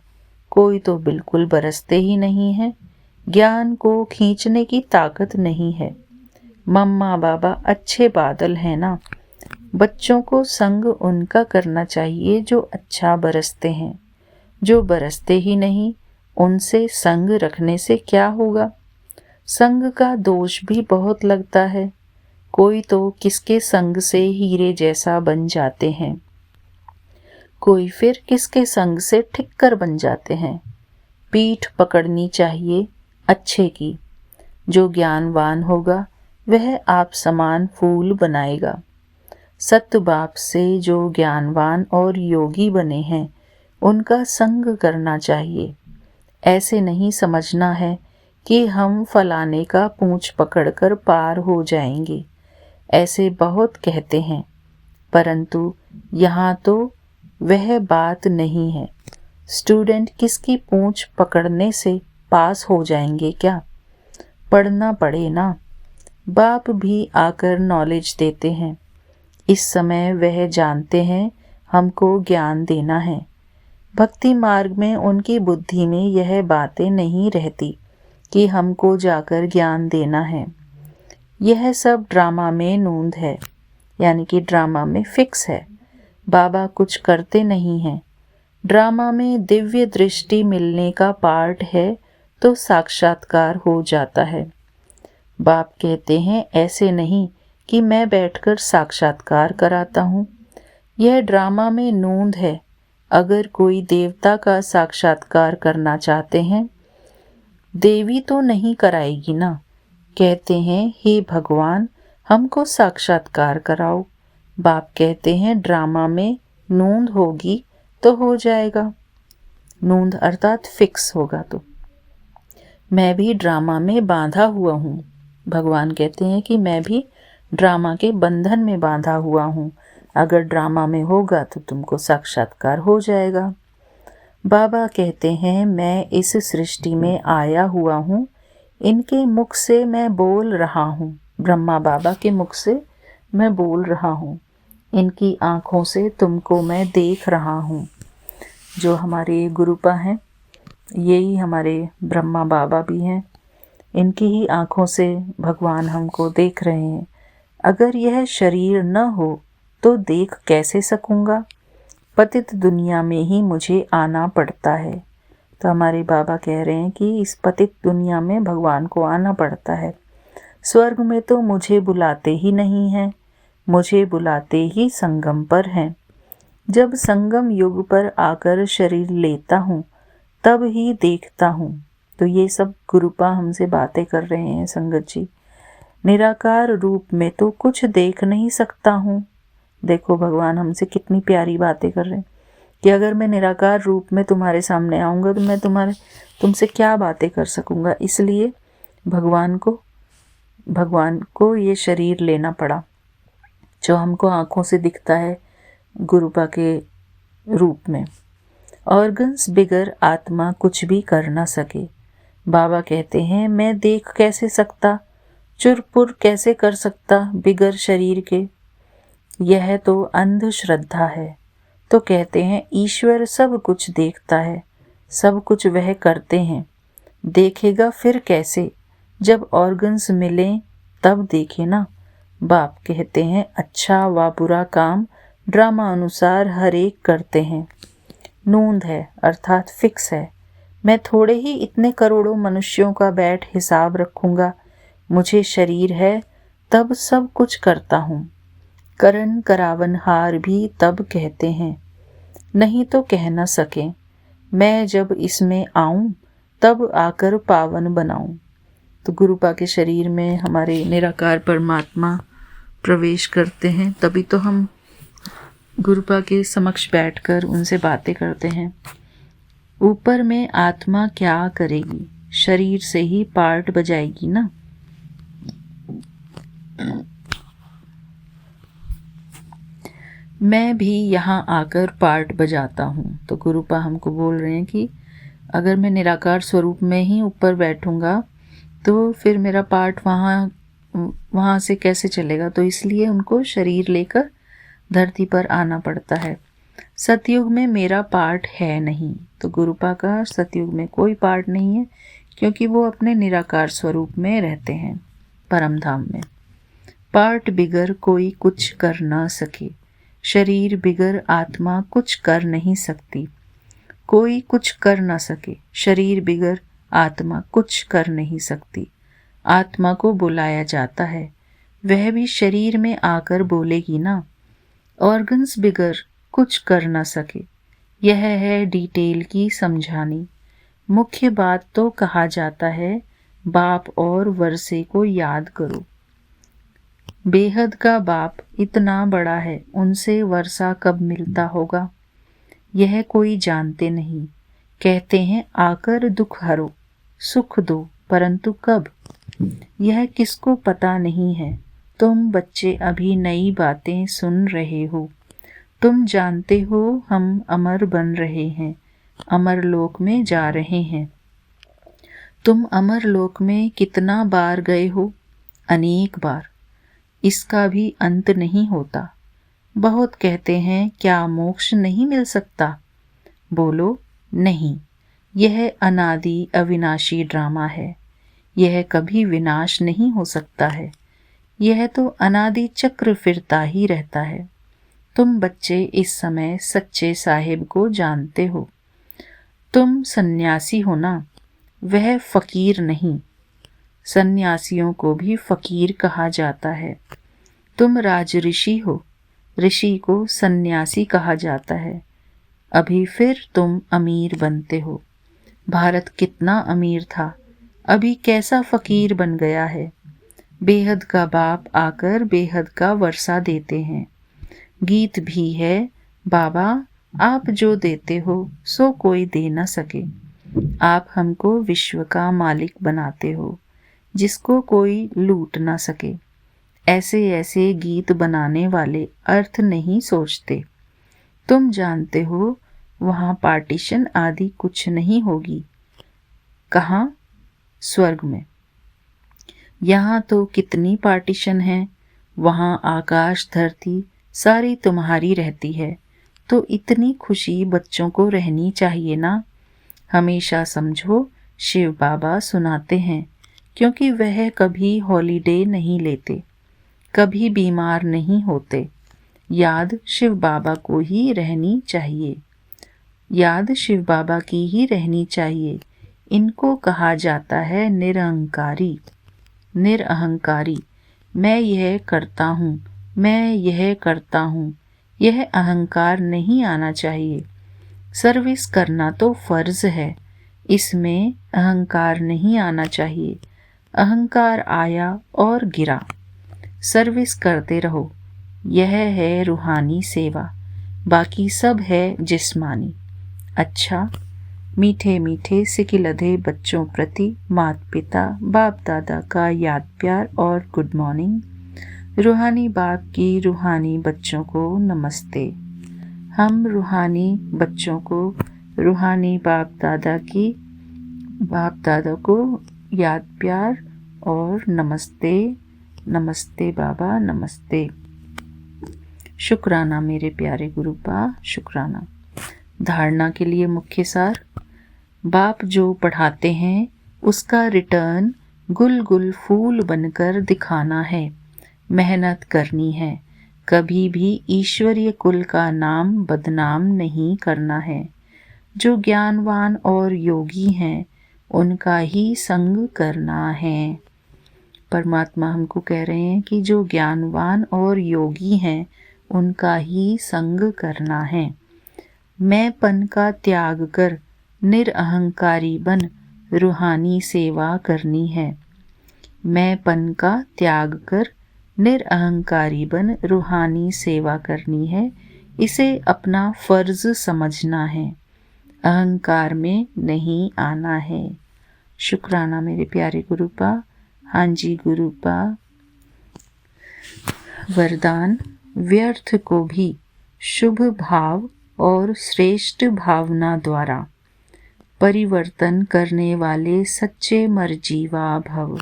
कोई तो बिल्कुल बरसते ही नहीं है। ज्ञान को खींचने की ताकत नहीं है। मम्मा बाबा अच्छे बादल हैं ना। बच्चों को संग उनका करना चाहिए जो अच्छा बरसते हैं। जो बरसते ही नहीं, उनसे संग रखने से क्या होगा। संग का दोष भी बहुत लगता है। कोई तो किसके संग से हीरे जैसा बन जाते हैं, कोई फिर किसके संग से ठिक्कर बन जाते हैं। पीठ पकड़नी चाहिए अच्छे की। जो ज्ञानवान होगा वह आप समान फूल बनाएगा। सत्य बाप से जो ज्ञानवान और योगी बने हैं, उनका संग करना चाहिए। ऐसे नहीं समझना है कि हम फलाने का पूंछ पकड़कर पार हो जाएंगे। ऐसे बहुत कहते हैं, परंतु यहाँ तो वह बात नहीं है। स्टूडेंट किसकी पूंछ पकड़ने से पास हो जाएंगे क्या? पढ़ना पड़े ना। बाप भी आकर नॉलेज देते हैं। इस समय वह जानते हैं हमको ज्ञान देना है। भक्ति मार्ग में उनकी बुद्धि में यह बातें नहीं रहती कि हमको जाकर ज्ञान देना है। यह सब ड्रामा में नूंद है, यानी कि ड्रामा में फिक्स है। बाबा कुछ करते नहीं हैं। ड्रामा में दिव्य दृष्टि मिलने का पार्ट है तो साक्षात्कार हो जाता है। बाप कहते हैं ऐसे नहीं कि मैं बैठकर साक्षात्कार कराता हूँ। यह ड्रामा में नूंद है। अगर कोई देवता का साक्षात्कार करना चाहते हैं, देवी तो नहीं कराएगी ना। कहते हैं हे भगवान हमको साक्षात्कार कराओ। बाप कहते हैं ड्रामा में नूंद होगी तो हो जाएगा। नूंद अर्थात फिक्स होगा। तो मैं भी ड्रामा में बांधा हुआ हूँ। भगवान कहते हैं कि मैं भी ड्रामा के बंधन में बांधा हुआ हूँ। अगर ड्रामा में होगा तो तुमको साक्षात्कार हो जाएगा। बाबा कहते हैं मैं इस सृष्टि में आया हुआ हूँ। इनके मुख से मैं बोल रहा हूँ। ब्रह्मा बाबा के मुख से मैं बोल रहा हूँ। इनकी आँखों से तुमको मैं देख रहा हूँ। जो हमारे गुरुपा हैं, यही हमारे ब्रह्मा बाबा भी हैं। इनकी ही आँखों से भगवान हमको देख रहे हैं। अगर यह शरीर न हो तो देख कैसे सकूँगा? पतित दुनिया में ही मुझे आना पड़ता है। तो हमारे बाबा कह रहे हैं कि इस पतित दुनिया में भगवान को आना पड़ता है। स्वर्ग में तो मुझे बुलाते ही नहीं हैं, मुझे बुलाते ही संगम पर हैं। जब संगम युग पर आकर शरीर लेता हूँ तब ही देखता हूँ। तो ये सब गुरुपा हमसे बातें कर रहे हैं संगत जी। निराकार रूप में तो कुछ देख नहीं सकता हूँ। देखो भगवान हमसे कितनी प्यारी बातें कर रहे हैं कि अगर मैं निराकार रूप में तुम्हारे सामने आऊँगा तो मैं तुमसे क्या बातें कर सकूँगा। इसलिए भगवान को ये शरीर लेना पड़ा जो हमको आँखों से दिखता है गुरुपा के रूप में। ऑर्गन्स बिगर आत्मा कुछ भी कर ना सके। बाबा कहते हैं मैं देख कैसे सकता, चुरपुर कैसे कर सकता बिगर शरीर के। यह तो अंधश्रद्धा है। तो कहते हैं ईश्वर सब कुछ देखता है, सब कुछ वह करते हैं। देखेगा फिर कैसे, जब ऑर्गन्स मिलें तब देखे ना। बाप कहते हैं अच्छा व बुरा काम ड्रामा अनुसार हर एक करते हैं। नूंद है अर्थात फिक्स है। मैं थोड़े ही इतने करोड़ों मनुष्यों का बैठ हिसाब रखूंगा। मुझे शरीर है तब सब कुछ करता हूँ। करण करावनहार भी तब कहते हैं, नहीं तो कह न सके। मैं जब इसमें आऊं तब आकर पावन बनाऊं। तो गुरुपा के शरीर में हमारे निराकार परमात्मा प्रवेश करते हैं, तभी तो हम गुरुपा के समक्ष बैठकर उनसे बातें करते हैं। ऊपर में आत्मा क्या करेगी, शरीर से ही पार्ट बजाएगी ना। मैं भी यहाँ आकर पार्ट बजाता हूँ। तो गुरुपा हमको बोल रहे हैं कि अगर मैं निराकार स्वरूप में ही ऊपर बैठूंगा तो फिर मेरा पार्ट वहाँ से कैसे चलेगा। तो इसलिए उनको शरीर लेकर धरती पर आना पड़ता है। सतयुग में मेरा पार्ट है नहीं। तो गुरुपा का सतयुग में कोई पार्ट नहीं है क्योंकि वो अपने निराकार स्वरूप में रहते हैं परम धाम में। पार्ट बिगर कोई कुछ कर ना सके। शरीर बिगर आत्मा कुछ कर नहीं सकती। कोई कुछ कर ना सके। शरीर बिगर आत्मा कुछ कर नहीं सकती। आत्मा को बुलाया जाता है, वह भी शरीर में आकर बोलेगी ना। ऑर्गन्स बिगर कुछ कर ना सके। यह है डिटेल की समझानी। मुख्य बात तो कहा जाता है बाप और वर्षे को याद करो। बेहद का बाप इतना बड़ा है, उनसे वर्षा कब मिलता होगा यह कोई जानते नहीं। कहते हैं आकर दुख हरो, सुख दो, परंतु कब यह किसको पता नहीं है। तुम बच्चे अभी नई बातें सुन रहे हो। तुम जानते हो हम अमर बन रहे हैं, अमर लोक में जा रहे हैं। तुम अमर लोक में कितना बार गए हो? अनेक बार। इसका भी अंत नहीं होता। बहुत कहते हैं क्या मोक्ष नहीं मिल सकता? बोलो नहीं, यह अनादि अविनाशी ड्रामा है। यह कभी विनाश नहीं हो सकता है। यह तो अनादि चक्र फिरता ही रहता है। तुम बच्चे इस समय सच्चे साहिब को जानते हो। तुम सन्यासी हो ना, वह फकीर नहीं। सन्यासियों को भी फकीर कहा जाता है। तुम राजऋषि हो, ऋषि को सन्यासी कहा जाता है। अभी फिर तुम अमीर बनते हो। भारत कितना अमीर था, अभी कैसा फकीर बन गया है। बेहद का बाप आकर बेहद का वर्षा देते हैं। गीत भी है, बाबा आप जो देते हो सो कोई दे न सके। आप हमको विश्व का मालिक बनाते हो, जिसको कोई लूट ना सके। ऐसे ऐसे गीत बनाने वाले अर्थ नहीं सोचते। तुम जानते हो वहाँ पार्टीशन आदि कुछ नहीं होगी। कहाँ? स्वर्ग में। यहाँ तो कितनी पार्टीशन है। वहाँ आकाश धरती सारी तुम्हारी रहती है। तो इतनी खुशी बच्चों को रहनी चाहिए ना। हमेशा समझो शिव बाबा सुनाते हैं, क्योंकि वह कभी हॉलीडे नहीं लेते, कभी बीमार नहीं होते। याद शिव बाबा को ही रहनी चाहिए। याद शिव बाबा की ही रहनी चाहिए। इनको कहा जाता है निरहंकारी। निरअहंकारी, मैं यह करता हूँ, मैं यह करता हूँ, यह अहंकार नहीं आना चाहिए। सर्विस करना तो फर्ज है, इसमें अहंकार नहीं आना चाहिए। अहंकार आया और गिरा। सर्विस करते रहो, यह है रूहानी सेवा, बाकी सब है जिस्मानी। अच्छा, मीठे मीठे सिकिलधे बच्चों प्रति माता पिता बाप दादा का याद प्यार और गुड मॉर्निंग। रूहानी बाप की रूहानी बच्चों को नमस्ते। हम रूहानी बच्चों को रूहानी बाप दादा को याद प्यार और नमस्ते। नमस्ते बाबा, नमस्ते। शुक्राना मेरे प्यारे गुरुपा, शुक्राना। धारणा के लिए मुख्य सार। बाप जो पढ़ाते हैं उसका रिटर्न गुल गुल फूल बनकर दिखाना है। मेहनत करनी है, कभी भी ईश्वरीय कुल का नाम बदनाम नहीं करना है। जो ज्ञानवान और योगी हैं उनका ही संग करना है। परमात्मा हमको कह रहे हैं कि जो ज्ञानवान और योगी हैं उनका ही संग करना है। मैंपन का त्याग कर निरअहंकारी बन रूहानी सेवा करनी है। मैंपन का त्याग कर निरअहंकारी बन रूहानी सेवा करनी है। इसे अपना फर्ज समझना है, अहंकार में नहीं आना है। शुक्राना मेरे प्यारे गुरुपा। हाँ जी गुरुपा। वरदान। व्यर्थ को भी शुभ भाव और श्रेष्ठ भावना द्वारा परिवर्तन करने वाले सच्चे मर्जीवा भव।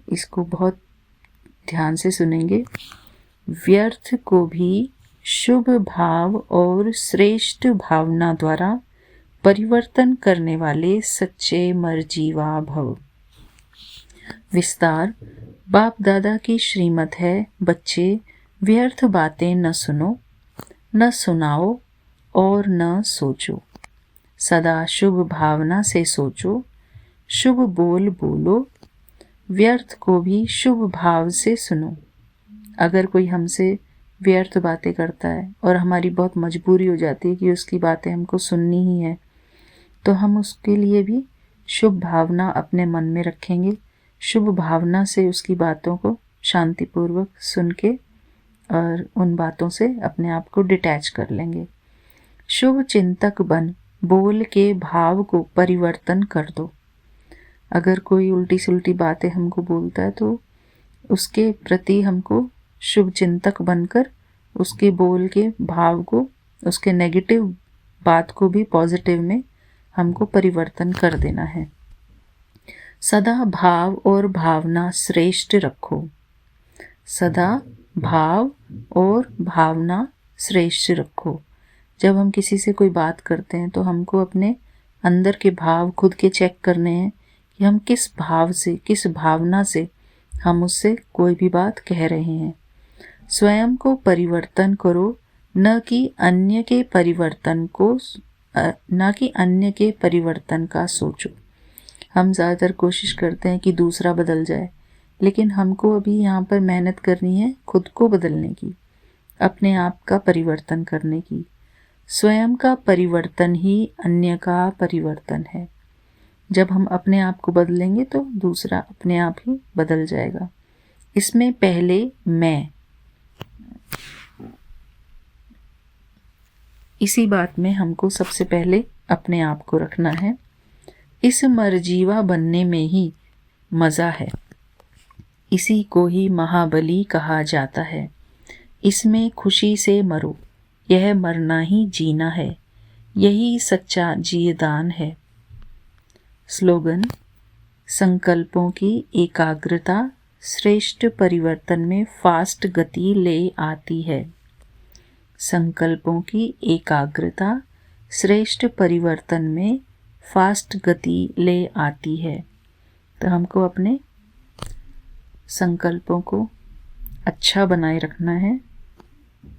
इसको बहुत ध्यान से सुनेंगे। व्यर्थ को भी शुभ भाव और श्रेष्ठ भावना द्वारा परिवर्तन करने वाले सच्चे मर्जीवा भव। विस्तार। बाप दादा की श्रीमत है, बच्चे व्यर्थ बातें न सुनो, न सुनाओ और न सोचो। सदा शुभ भावना से सोचो, शुभ बोल बोलो, व्यर्थ को भी शुभ भाव से सुनो। अगर कोई हमसे व्यर्थ बातें करता है और हमारी बहुत मजबूरी हो जाती है कि उसकी बातें हमको सुननी ही है, तो हम उसके लिए भी शुभ भावना अपने मन में रखेंगे। शुभ भावना से उसकी बातों को शांतिपूर्वक सुन के और उन बातों से अपने आप को डिटैच कर लेंगे। शुभ चिंतक बन बोल के भाव को परिवर्तन कर दो। अगर कोई उल्टी सुल्टी बातें हमको बोलता है तो उसके प्रति हमको शुभ चिंतक बनकर उसके बोल के भाव को, उसके नेगेटिव बात को भी पॉजिटिव में हमको परिवर्तन कर देना है। सदा भाव और भावना श्रेष्ठ रखो। सदा भाव और भावना श्रेष्ठ रखो। जब हम किसी से कोई बात करते हैं तो हमको अपने अंदर के भाव खुद के चेक करने हैं कि हम किस भाव से, किस भावना से हम उससे कोई भी बात कह रहे हैं। स्वयं को परिवर्तन करो, न कि अन्य के परिवर्तन का सोचो। हम ज़्यादातर कोशिश करते हैं कि दूसरा बदल जाए, लेकिन हमको अभी यहाँ पर मेहनत करनी है खुद को बदलने की, अपने आप का परिवर्तन करने की। स्वयं का परिवर्तन ही अन्य का परिवर्तन है। जब हम अपने आप को बदलेंगे तो दूसरा अपने आप ही बदल जाएगा। इसमें पहले मैं, इसी बात में हमको सबसे पहले अपने आप को रखना है। इस मर्जीवा बनने में ही मज़ा है, इसी को ही महाबली कहा जाता है। इसमें खुशी से मरो, यह मरना ही जीना है, यही सच्चा जीदान है। स्लोगन। संकल्पों की एकाग्रता श्रेष्ठ परिवर्तन में फास्ट गति ले आती है। संकल्पों की एकाग्रता श्रेष्ठ परिवर्तन में फास्ट गति ले आती है। तो हमको अपने संकल्पों को अच्छा बनाए रखना है,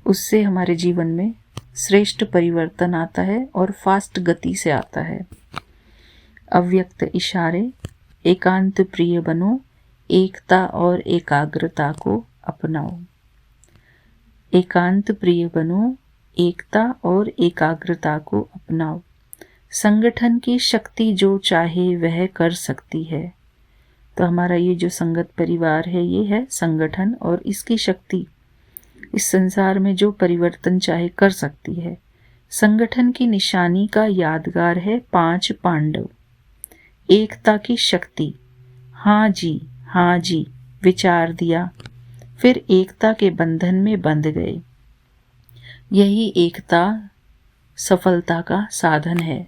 उससे हमारे जीवन में श्रेष्ठ परिवर्तन आता है और फास्ट गति से आता है। अव्यक्त इशारे, एकांत प्रिय बनो, एकता और एकाग्रता को अपनाओ। एकांत प्रिय बनो, एकता और एकाग्रता को अपनाओ। संगठन की शक्ति जो चाहे वह कर सकती है। तो हमारा ये जो संगत परिवार है, ये है संगठन, और इसकी शक्ति इस संसार में जो परिवर्तन चाहे कर सकती है। संगठन की निशानी का यादगार है 5 पांडव। एकता की शक्ति, हाँ जी विचार दिया, फिर एकता के बंधन में बंध गए। यही एकता सफलता का साधन है।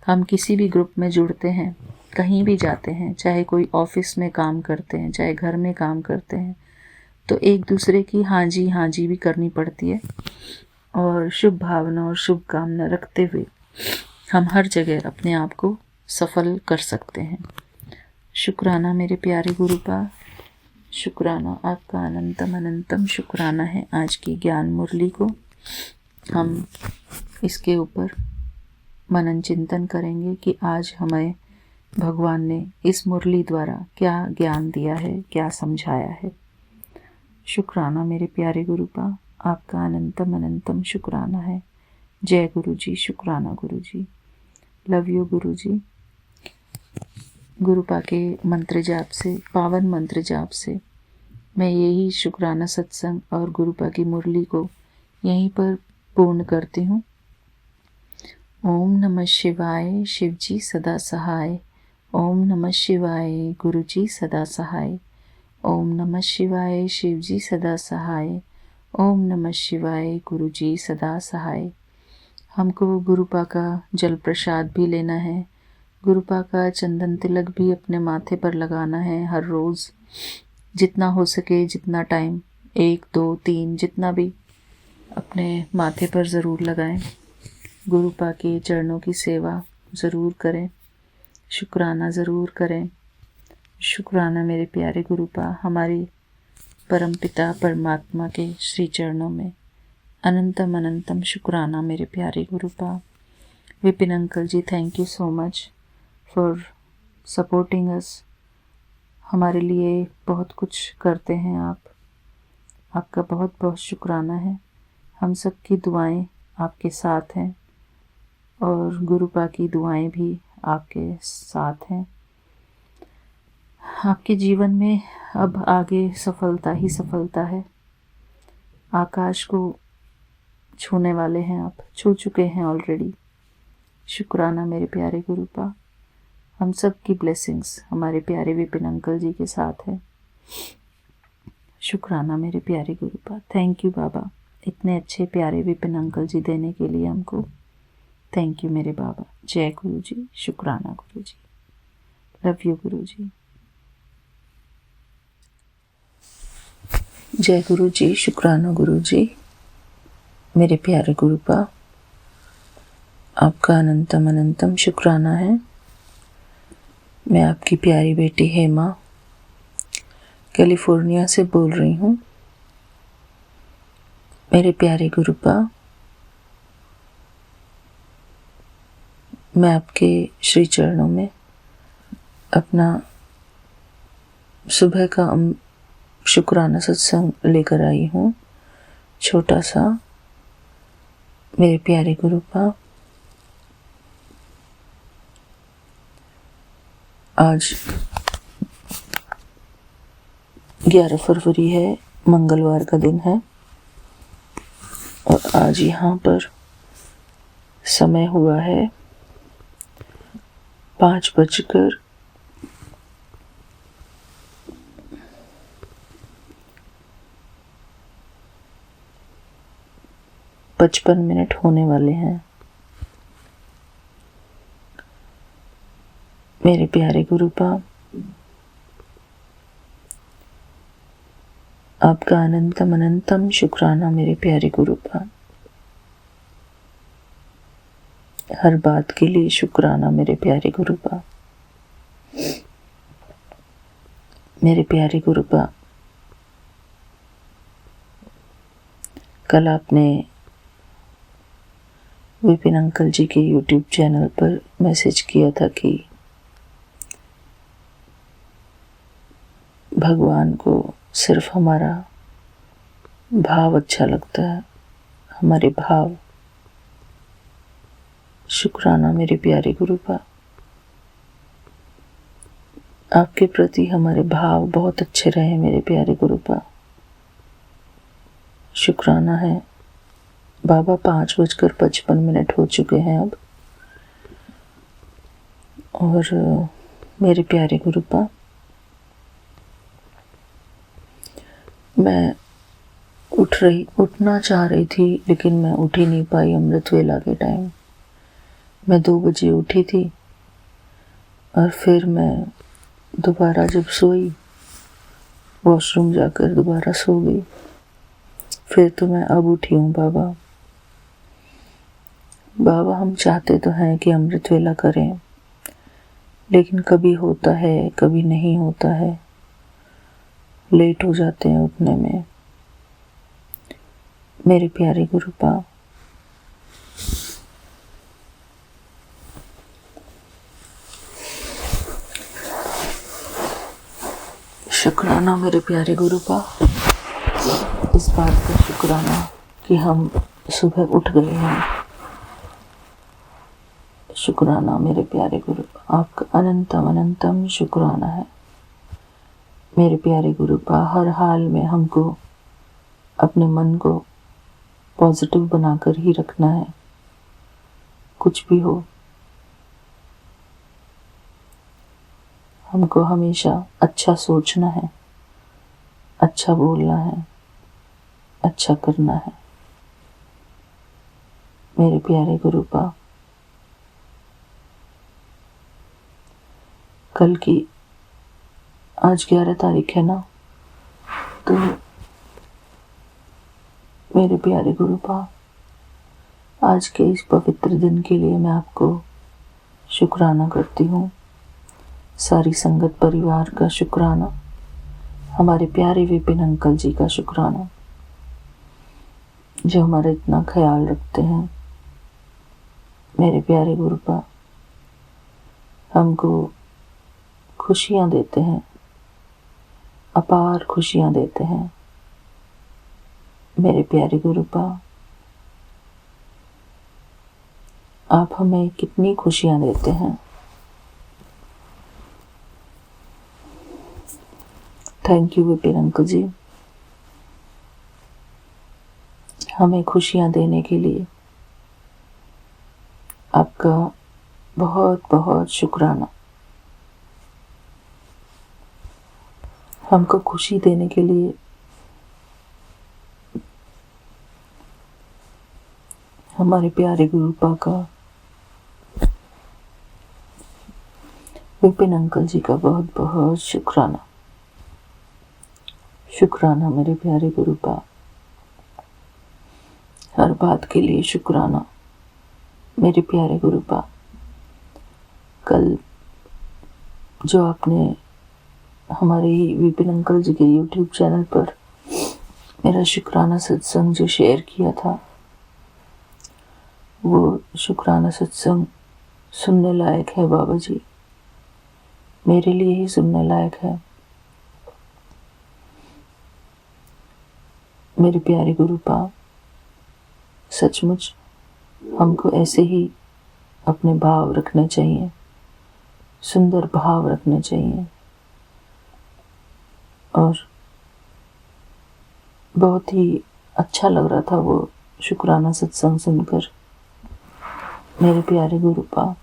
हम किसी भी ग्रुप में जुड़ते हैं, कहीं भी जाते हैं, चाहे कोई ऑफिस में काम करते हैं, चाहे घर में काम करते हैं, तो एक दूसरे की हाँ जी भी करनी पड़ती है, और शुभ भावना और शुभकामना रखते हुए हम हर जगह अपने आप को सफल कर सकते हैं। शुक्राना मेरे प्यारे गुरुपा, शुक्राना, आपका अनंतम अनंतम शुक्राना है। आज की ज्ञान मुरली को हम इसके ऊपर मनन चिंतन करेंगे कि आज हमें भगवान ने इस मुरली द्वारा क्या ज्ञान दिया है, क्या समझाया है। शुक्राना मेरे प्यारे गुरुपा, आपका अनंतम अनंतम शुक्राना है। जय गुरु जी, शुक्राना गुरु जी, लव यू गुरु जी। गुरुपा के मंत्र जाप से, पावन मंत्र जाप से मैं यही शुक्राना सत्संग और गुरुपा की मुरली को यहीं पर पूर्ण करती हूँ। ओम नमः शिवाय, शिव जी सदा सहाय। ओम नमः शिवाय, गुरु जी सदा सहाय। ओम नमः शिवाय, शिव जी सदा सहाय। ओम नमः शिवाय, गुरु जी सदा सहाय। हमको गुरुपा का जल प्रसाद भी लेना है, गुरुपा का चंदन तिलक भी अपने माथे पर लगाना है हर रोज़, जितना हो सके, जितना टाइम, 1 2 3 जितना भी अपने माथे पर ज़रूर लगाएं। गुरुपा के चरणों की सेवा ज़रूर करें, शुक्राना ज़रूर करें। शुक्राना मेरे प्यारे गुरुपा, हमारे परमपिता परमात्मा के श्री चरणों में अनंतम अनंतम शुक्राना मेरे प्यारे गुरुपा। Vipin uncle ji, thank you so much for supporting us. हमारे लिए बहुत कुछ करते हैं आप, आपका बहुत बहुत शुक्राना है। हम सब की दुआएं आपके साथ हैं और गुरुपा की दुआएं भी आपके साथ हैं। आपके जीवन में अब आगे सफलता ही सफलता है। आकाश को छूने वाले हैं आप, छू चुके हैं ऑलरेडी। शुक्राना मेरे प्यारे गुरुपा, हम सब की ब्लेसिंग्स हमारे प्यारे विपिन अंकल जी के साथ है। शुक्राना मेरे प्यारे गुरुपा, थैंक यू बाबा, इतने अच्छे प्यारे विपिन अंकल जी देने के लिए हमको। थैंक यू मेरे बाबा। जय गुरु जी, शुक्राना गुरु जी, लव यू गुरु जी। जय गुरु जी, शुक्राना गुरु जी। मेरे प्यारे गुरुपा, आपका अनंतम अनंतम शुक्राना है। मैं आपकी प्यारी बेटी हेमा कैलिफोर्निया से बोल रही हूँ। मेरे प्यारे गुरुपा, मैं आपके श्री चरणों में अपना सुबह का शुक्राना सत्संग लेकर आई हूँ, छोटा सा। मेरे प्यारे गुरुपा, आज 11 फरवरी है, मंगलवार का दिन है, और आज यहाँ पर समय हुआ है 5:55 होने वाले हैं। मेरे प्यारे गुरुपा, आपका अनंतम अनंतम शुक्राना मेरे प्यारे गुरुपा। हर बात के लिए शुक्राना मेरे प्यारे गुरुपा। मेरे प्यारे गुरुपा, कल आपने विपिन अंकल जी के YouTube चैनल पर मैसेज किया था कि भगवान को सिर्फ हमारा भाव अच्छा लगता है, हमारे भाव। शुक्राना मेरे प्यारे गुरुपा, आपके प्रति हमारे भाव बहुत अच्छे रहे मेरे प्यारे गुरुपा। शुक्राना है बाबा। 5:55 हो चुके हैं अब। और मेरे प्यारे गुरुपा, मैं उठना चाह रही थी लेकिन मैं उठ ही नहीं पाई। अमृत वेला के टाइम मैं 2 बजे उठी थी और फिर मैं दोबारा जब सोई, वॉशरूम जाकर दोबारा सो गई। फिर तो मैं अब उठी हूँ बाबा। बाबा, हम चाहते तो हैं कि अमृत वेला करें, लेकिन कभी होता है कभी नहीं होता है, लेट हो जाते हैं उठने में। मेरे प्यारे गुरुपा, शुक्राना मेरे प्यारे गुरुपा, इस बात का शुक्राना कि हम सुबह उठ गए हैं। शुक्राना मेरे प्यारे गुरुपा, आपका अनंतम अनंतम शुक्राना है मेरे प्यारे गुरुपा। हर हाल में हमको अपने मन को पॉजिटिव बनाकर ही रखना है, कुछ भी हो। हमको हमेशा अच्छा सोचना है, अच्छा बोलना है, अच्छा करना है मेरे प्यारे गुरुपा। कल की, आज 11 तारीख है ना, तो मेरे प्यारे गुरुपा, आज के इस पवित्र दिन के लिए मैं आपको शुक्राना करती हूँ। सारी संगत परिवार का शुक्राना, हमारे प्यारे विपिन अंकल जी का शुक्राना, जो हमारा इतना ख्याल रखते हैं मेरे प्यारे गुरुपा। हमको खुशियाँ देते हैं, अपार खुशियाँ देते हैं मेरे प्यारे गुरुपा। आप हमें कितनी खुशियाँ देते हैं। थैंक यू विपिन अंकल जी, हमें खुशियाँ देने के लिए आपका बहुत बहुत शुक्राना। हमको खुशी देने के लिए हमारे प्यारे गुरुपा का, विपिन अंकल जी का बहुत बहुत शुक्राना। शुक्राना मेरे प्यारे गुरुपा, हर बात के लिए शुक्राना मेरे प्यारे गुरुपा। कल जो आपने हमारे ही विपिन अंकल जी के YouTube चैनल पर मेरा शुक्राना सत्संग जो शेयर किया था, वो शुक्राना सत्संग सुनने लायक है बाबा जी, मेरे लिए ही सुनने लायक है मेरे प्यारे गुरुपा। सचमुच हमको ऐसे ही अपने भाव रखने चाहिए, सुंदर भाव रखने चाहिए। और बहुत ही अच्छा लग रहा था वो शुक्राना सत्संग सुनकर मेरे प्यारे गुरुपा।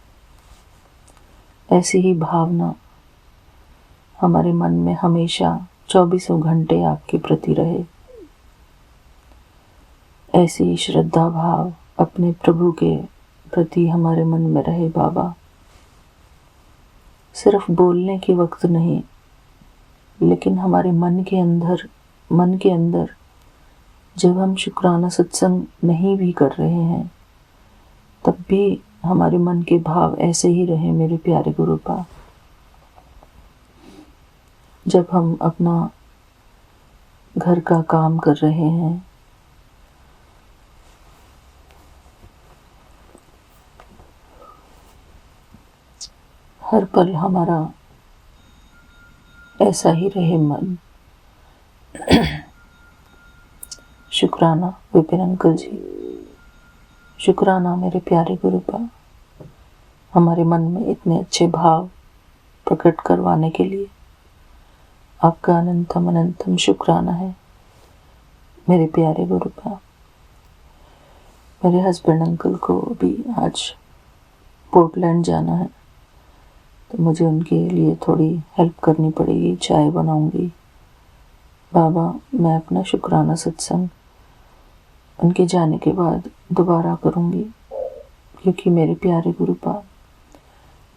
ऐसी ही भावना हमारे मन में हमेशा 24 घंटे आपके प्रति रहे। ऐसी ही श्रद्धा भाव अपने प्रभु के प्रति हमारे मन में रहे बाबा। सिर्फ बोलने के वक्त नहीं, लेकिन हमारे मन के अंदर जब हम शुक्राना सत्संग नहीं भी कर रहे हैं, तब भी हमारे मन के भाव ऐसे ही रहे मेरे प्यारे गुरुपा। जब हम अपना घर का काम कर रहे हैं, हर पल हमारा ऐसा ही रहे मन। शुक्राना विपिन अंकल जी, शुक्राना मेरे प्यारे गुरुपा, हमारे मन में इतने अच्छे भाव प्रकट करवाने के लिए आपका अनंतम अनंतम शुक्राना है मेरे प्यारे गुरुपा। मेरे हस्बैंड अंकल को भी आज पोर्टलैंड जाना है, तो मुझे उनके लिए थोड़ी हेल्प करनी पड़ेगी, चाय बनाऊंगी। बाबा, मैं अपना शुक्राना सत्संग उनके जाने के बाद दोबारा करूंगी, क्योंकि मेरे प्यारे गुरुपा,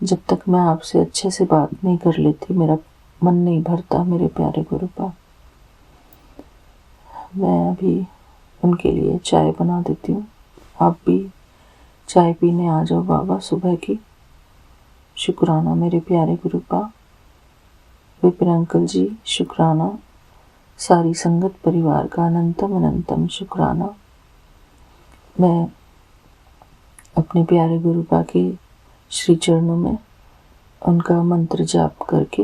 जब तक मैं आपसे अच्छे से बात नहीं कर लेती मेरा मन नहीं भरता। मेरे प्यारे गुरुपा, मैं अभी उनके लिए चाय बना देती हूँ। आप भी चाय पीने आ जाओ बाबा सुबह की। शुक्राना मेरे प्यारे गुरुपा। विपिन अंकल जी शुक्राना। सारी संगत परिवार का अनंतम अनंतम शुक्राना। मैं अपने प्यारे गुरुपा के श्री चरणों में उनका मंत्र जाप करके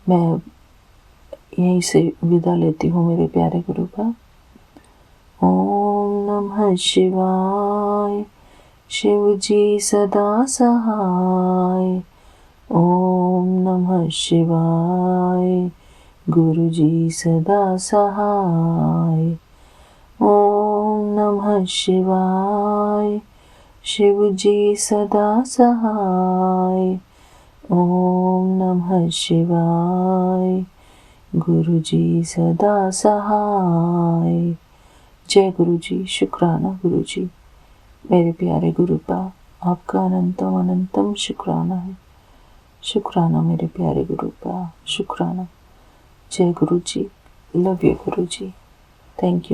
मैं यहीं से विदा लेती हूँ मेरे प्यारे गुरुपा। ओम नमः शिवाय। शिव जी सदा सहाय। ओम नमः शिवाय। गुरु जी सदा सहाय। ओम नमः शिवाय। शिव जी सदा सहाय। ओम नमः शिवाय। गुरु जी सदा सहाय। जय गुरु जी। शुक्राना गुरु जी। मेरे प्यारे गुरुपा, आपका अनंतम अनंतम शुक्राना है। शुक्राना मेरे प्यारे गुरुपा, शुक्राना। जय गुरु जी। Love you Guru ji. Thank you.